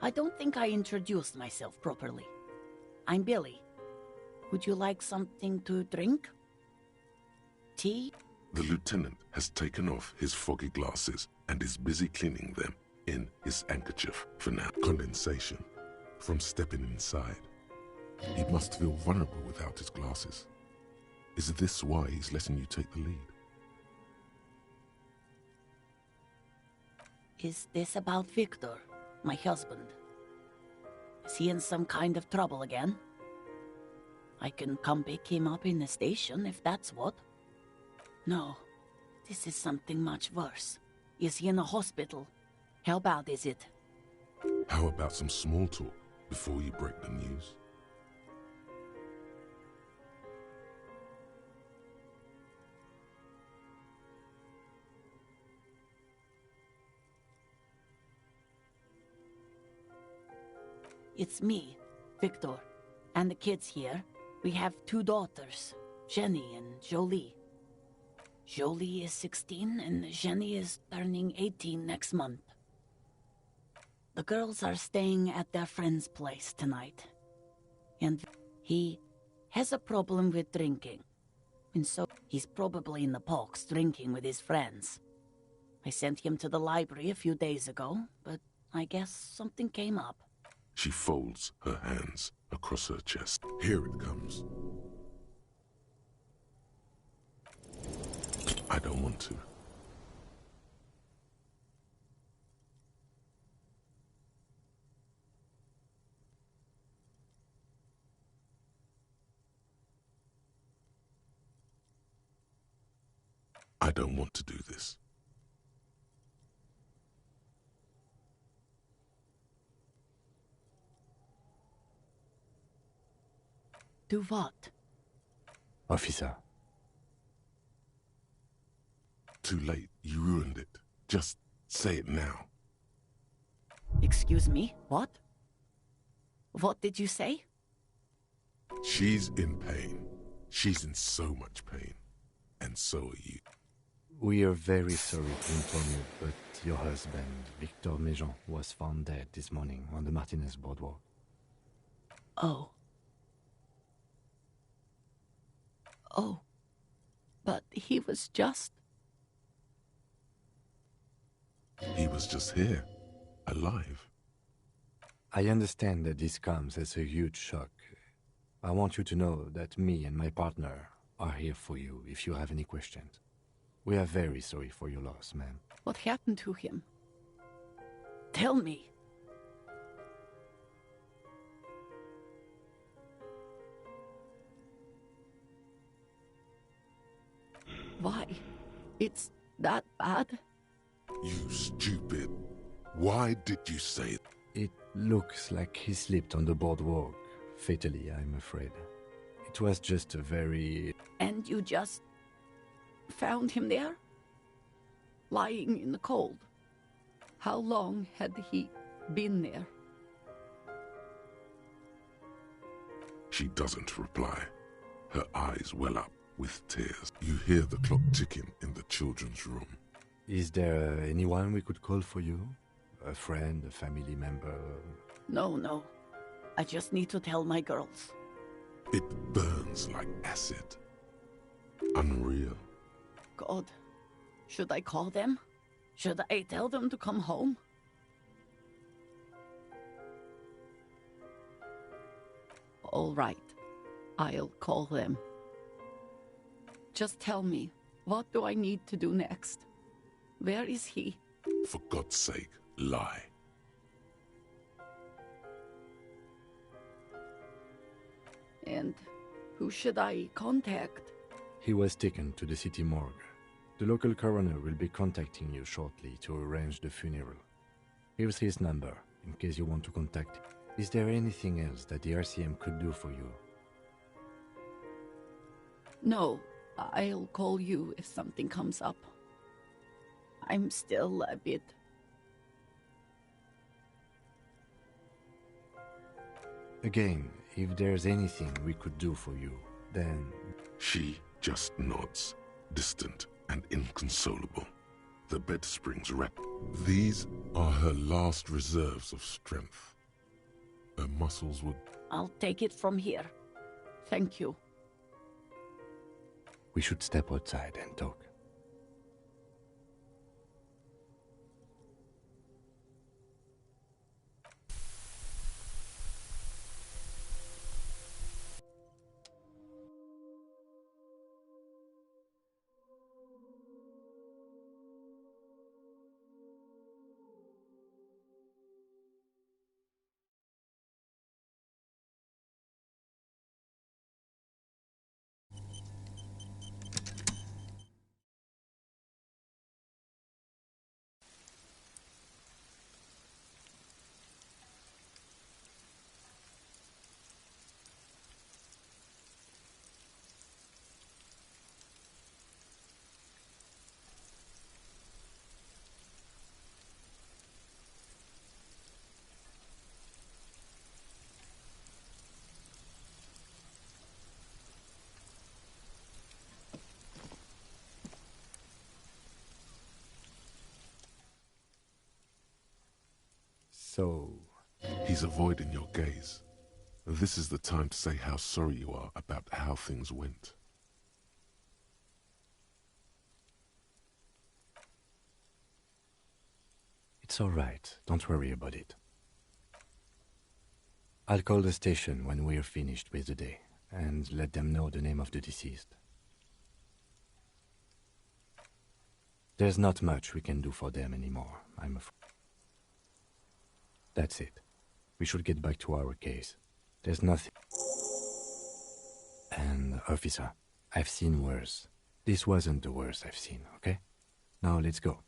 I don't think I introduced myself properly. I'm Billy. Would you like something to drink? Tea? The lieutenant has taken off his foggy glasses and is busy cleaning them in his handkerchief for now. Condensation from stepping inside. He must feel vulnerable without his glasses. Is this why he's letting you take the lead? Is this about Victor, my husband? Is he in some kind of trouble again? I can come pick him up in the station if that's what. No, this is something much worse. Is he in a hospital? How bad is it? How about some small talk before you break the news? It's me, Victor, and the kids here. We have 2 daughters, Jenny and Jolie. Jolie is 16 and Jenny is turning 18 next month. The girls are staying at their friend's place tonight. And he has a problem with drinking. And so he's probably in the parks drinking with his friends. I sent him to the library a few days ago, but I guess something came up. She folds her hands across her chest. Here it comes. I don't want to. I don't want to do this. Do what? Officer. Too late. You ruined it. Just say it now. Excuse me, what? What did you say? She's in pain. She's in so much pain. And so are you. We are very sorry to inform you, but your husband, Victor Méjean, was found dead this morning on the Martinez boardwalk. Oh. Oh. But he was just... He was just here. Alive. I understand that this comes as a huge shock. I want you to know that me and my partner are here for you if you have any questions. We are very sorry for your loss, ma'am. What happened to him? Tell me. Why? It's that bad? You stupid. Why did you say it? It looks like he slipped on the boardwalk. Fatally, I'm afraid. It was just a very... And you just found him there? Lying in the cold? How long had he been there? She doesn't reply. Her eyes well up with tears. You hear the clock ticking in the children's room. Is there anyone we could call for you? A friend, a family member? No. I just need to tell my girls. It burns like acid. Unreal. God, should I call them? Should I tell them to come home? All right, I'll call them. Just tell me, what do I need to do next? Where is he? For God's sake, lie. And who should I contact? He was taken to the city morgue. The local coroner will be contacting you shortly to arrange the funeral. Here's his number, in case you want to contact him. Is there anything else that the RCM could do for you? No, I'll call you if something comes up. I'm still a bit... Again, if there's anything we could do for you, then... She just nods, distant and inconsolable. The bed springs wrapped. These are her last reserves of strength. Her muscles would... I'll take it from here. Thank you. We should step outside and talk. So... He's avoiding your gaze. This is the time to say how sorry you are about how things went. It's all right. Don't worry about it. I'll call the station when we're finished with the day and let them know the name of the deceased. There's not much we can do for them anymore, I'm afraid. That's it. We should get back to our case. There's nothing... And, officer, I've seen worse. This wasn't the worst I've seen, okay? Now let's go.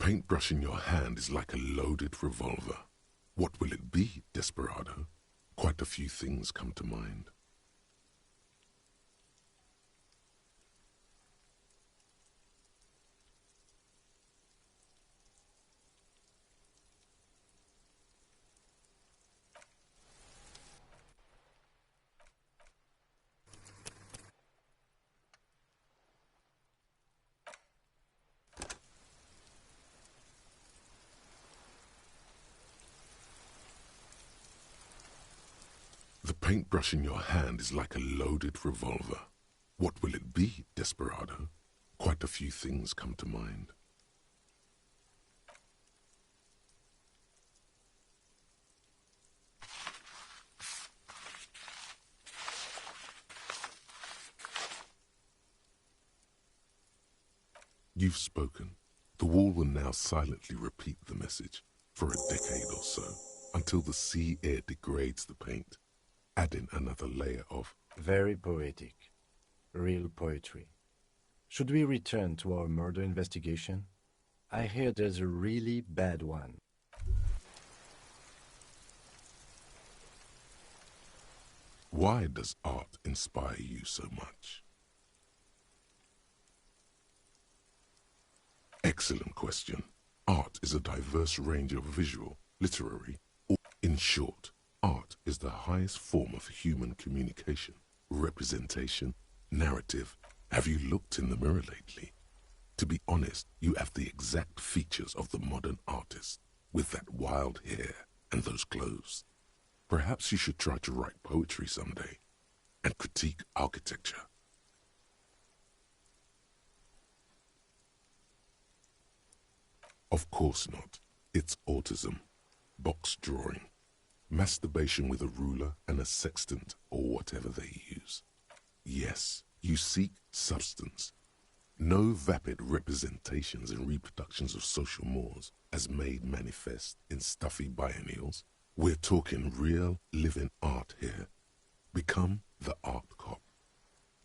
paintbrush in your hand is like a loaded revolver. What will it be, desperado? Quite a few things come to mind. The paintbrush in your hand is like a loaded revolver. What will it be, desperado? Quite a few things come to mind. You've spoken. The wall will now silently repeat the message for a decade or so, until the sea air degrades the paint, adding another layer of... Very poetic. Real poetry. Should we return to our murder investigation? I hear there's a really bad one. Why does art inspire you so much? Excellent question. Art is a diverse range of visual, literary, or, in short, art is the highest form of human communication, representation, narrative. Have you looked in the mirror lately? To be honest, you have the exact features of the modern artist, with that wild hair and those clothes. Perhaps you should try to write poetry someday, and critique architecture. Of course not. It's autism, box drawing, masturbation with a ruler and a sextant or whatever they use. Yes, you seek substance. No vapid representations and reproductions of social mores as made manifest in stuffy biennials. We're talking real, living art here. Become the art cop.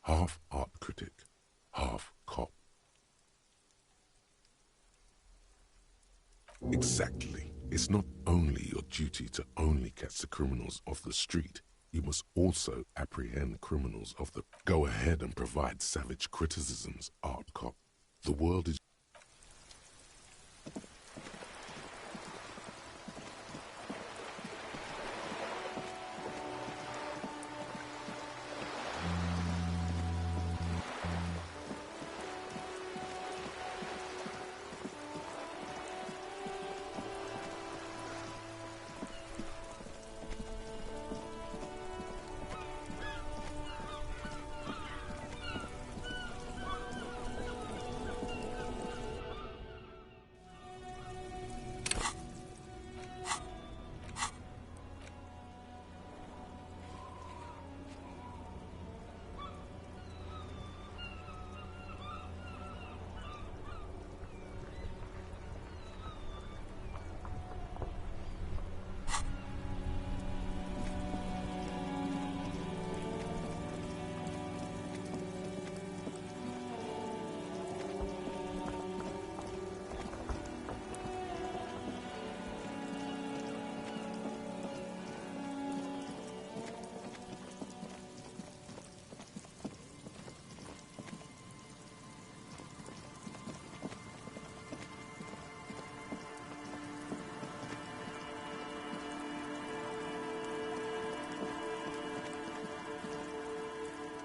Half art critic, half cop. Exactly. It's not only your duty to only catch the criminals off the street, you must also apprehend criminals of the... Go ahead and provide savage criticisms, art cop. The world is...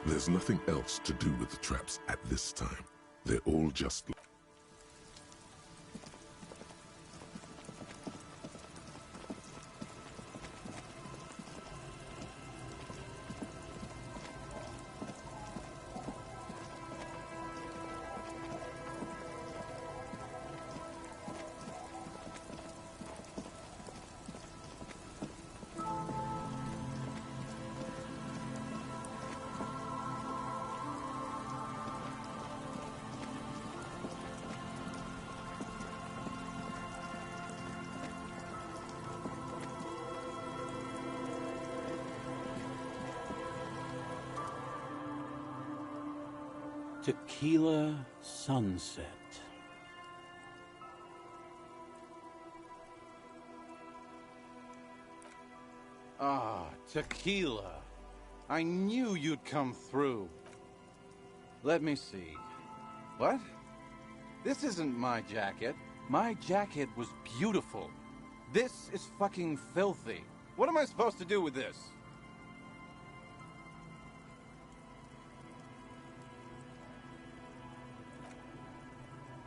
There's nothing else to do with the traps at this time. They're all just... Tequila sunset. Ah, tequila. I knew you'd come through. Let me see. What? This isn't my jacket. My jacket was beautiful. This is fucking filthy. What am I supposed to do with this?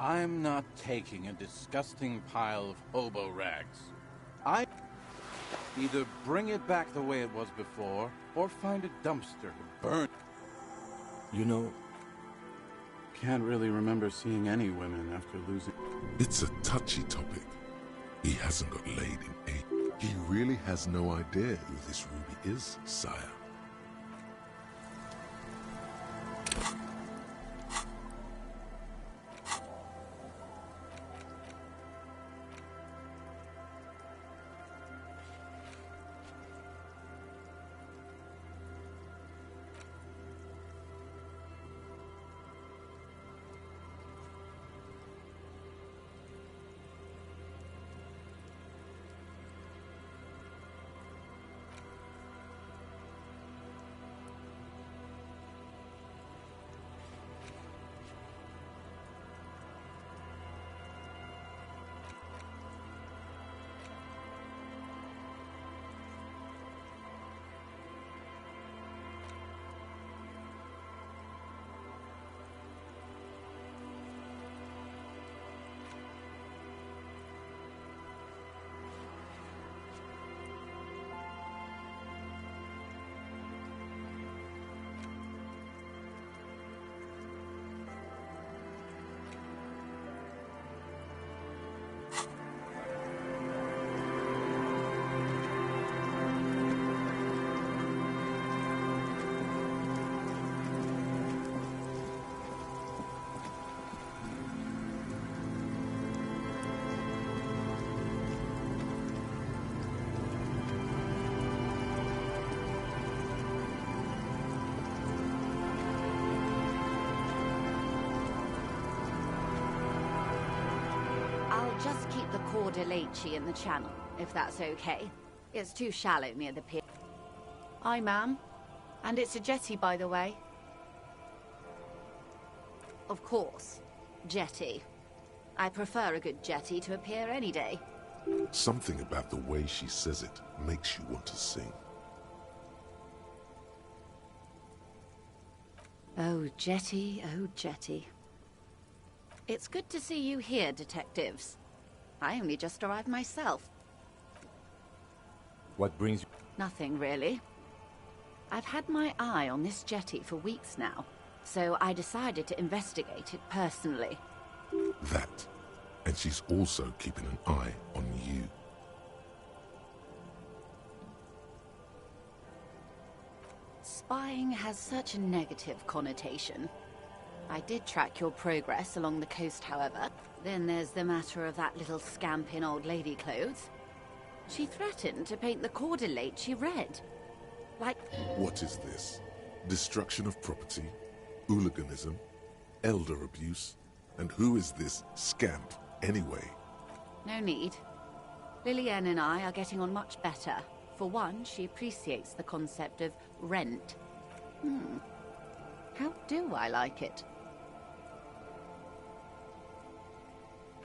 I'm not taking a disgusting pile of hobo rags. I either bring it back the way it was before, or find a dumpster to burn. You know, can't really remember seeing any women after losing. It's a touchy topic. He hasn't got laid in 8. He really has no idea who this Ruby is, sire. Just keep the cordelacci in the channel, if that's okay. It's too shallow near the pier. Aye, ma'am. And it's a jetty, by the way. Of course. Jetty. I prefer a good jetty to a pier any day. Something about the way she says it makes you want to sing. Oh, jetty, oh, jetty. It's good to see you here, detectives. I only just arrived myself. What brings you? Nothing, really. I've had my eye on this jetty for weeks now, so I decided to investigate it personally. That. And she's also keeping an eye on you. Spying has such a negative connotation. I did track your progress along the coast, however. Then there's the matter of that little scamp in old lady clothes. She threatened to paint the cordelacci red. Like... What is this? Destruction of property? Hooliganism? Elder abuse? And who is this scamp, anyway? No need. Lillian and I are getting on much better. For one, she appreciates the concept of rent. How do I like it?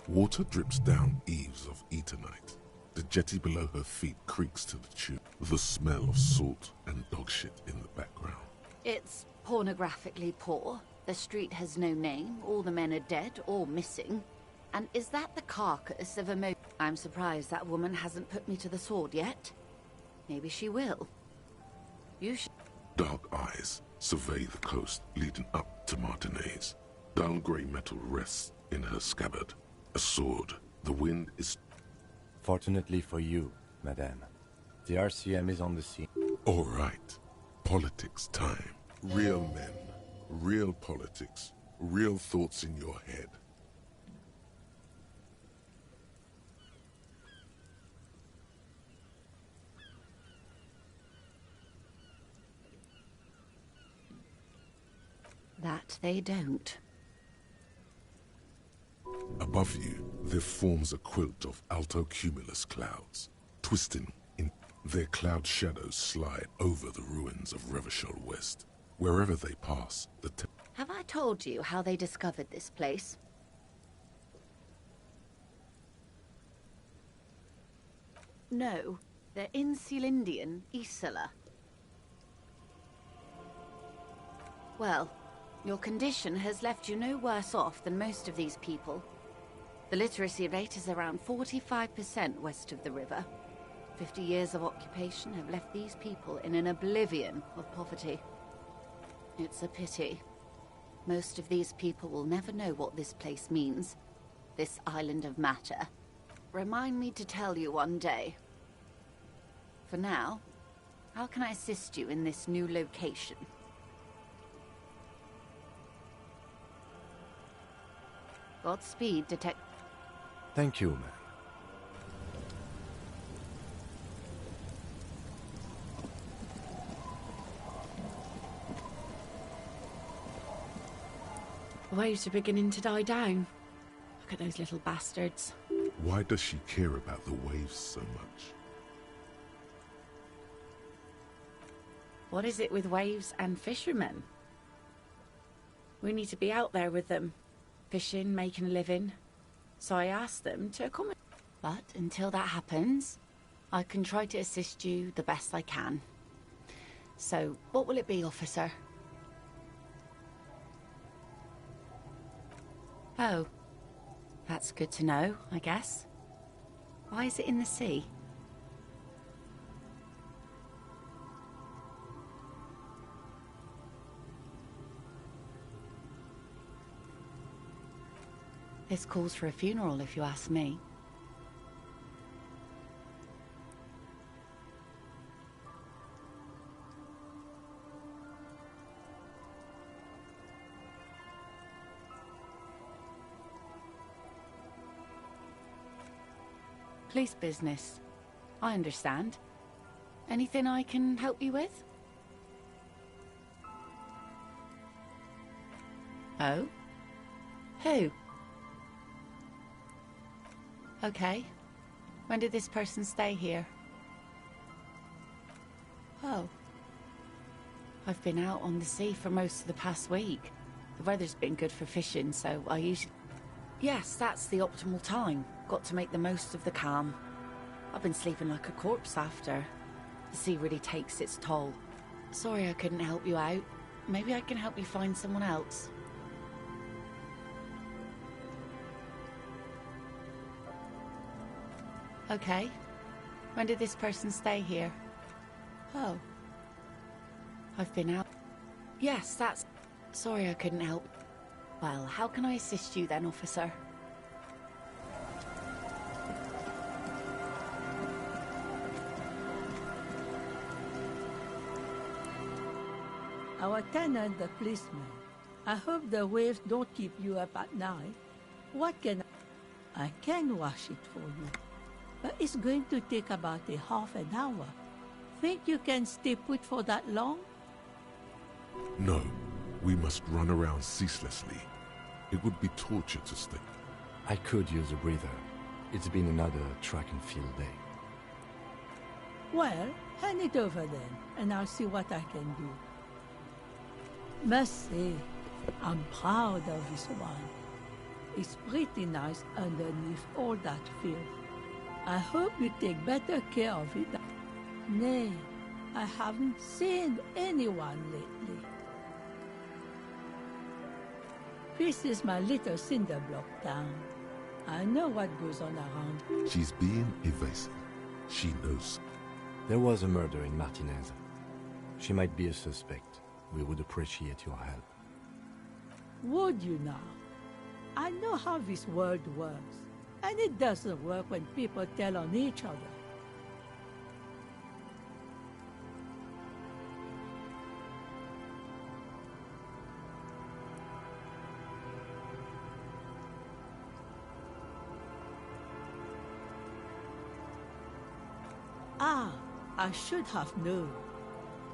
Water drips down eaves of Eternite. The jetty below her feet creaks to the tune. The smell of salt and dog shit in the background. It's pornographically poor. The street has no name. All the men are dead or missing. And is that the carcass of a I'm surprised that woman hasn't put me to the sword yet. Maybe she will. You should... Dark eyes survey the coast leading up to Martinez. Dull grey metal rests in her scabbard. A sword. The wind is... Fortunately for you, madame. The RCM is on the scene. All right. Politics time. Real men. Real politics. Real thoughts in your head. That they don't. Above you, there forms a quilt of altocumulus clouds, twisting in Their cloud shadows slide over the ruins of Revachol West. Wherever they pass, Have I told you how they discovered this place? No, they're in Sealindian, Isla. Well, your condition has left you no worse off than most of these people. The literacy rate is around 45% west of the river. 50 years of occupation have left these people in an oblivion of poverty. It's a pity. Most of these people will never know what this place means. This island of matter. Remind me to tell you one day. For now, how can I assist you in this new location? Godspeed, Detective. Thank you, man. The waves are beginning to die down. Look at those little bastards. Why does she care about the waves so much? What is it with waves and fishermen? We need to be out there with them, fishing, making a living. So I asked them to accommodate. But until that happens, I can try to assist you the best I can. So, what will it be, officer? Oh, that's good to know, I guess. Why is it in the sea? This calls for a funeral, if you ask me. Police business. I understand. Anything I can help you with? Oh? Who? Okay. When did this person stay here? Oh. I've been out on the sea for most of the past week. The weather's been good for fishing, so I usually... Yes, that's the optimal time. Got to make the most of the calm. I've been sleeping like a corpse after. The sea really takes its toll. Sorry I couldn't help you out. Maybe I can help you find someone else. Okay. When did this person stay here? Oh. I've been out. Yes, that's... Sorry I couldn't help. Well, how can I assist you then, officer? Our tenant, the policeman. I hope the waves don't keep you up at night. What can I can wash it for you. But it's going to take about a half an hour. Think you can stay put for that long? No, we must run around ceaselessly. It would be torture to stay. I could use a breather. It's been another track and field day. Well, hand it over then, and I'll see what I can do. Must say, I'm proud of this one. It's pretty nice underneath all that filth. I hope you take better care of it. Nay, I haven't seen anyone lately. This is my little cinder block town. I know what goes on around. She's being evasive. She knows. There was a murder in Martinez. She might be a suspect. We would appreciate your help. Would you now? I know how this world works. And it doesn't work when people tell on each other. Ah, I should have known.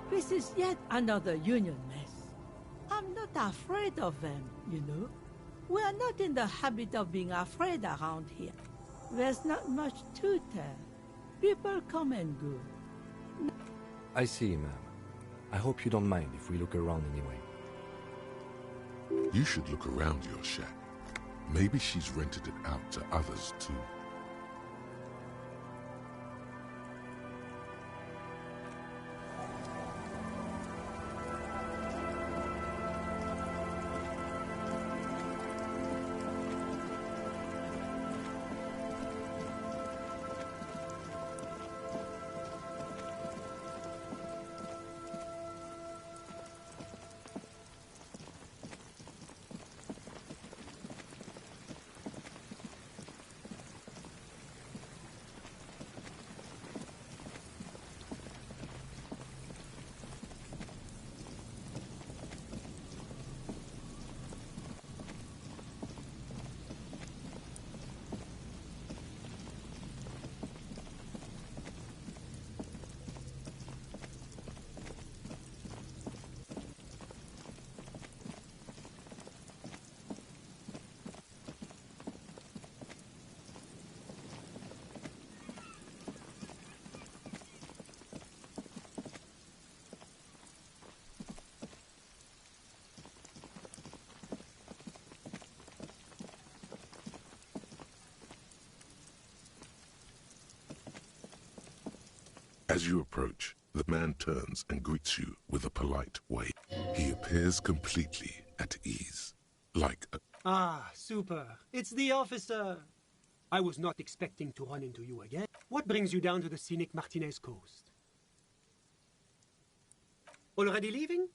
This is yet another union mess. I'm not afraid of them, you know. We are not in the habit of being afraid around here. There's not much to tell. People come and go. I see, ma'am. I hope you don't mind if we look around anyway. You should look around your shack. Maybe she's rented it out to others too. As you approach, the man turns and greets you with a polite wave. He appears completely at ease, like a... Ah, super. It's the officer. I was not expecting to run into you again. What brings you down to the scenic Martinez coast? Already leaving?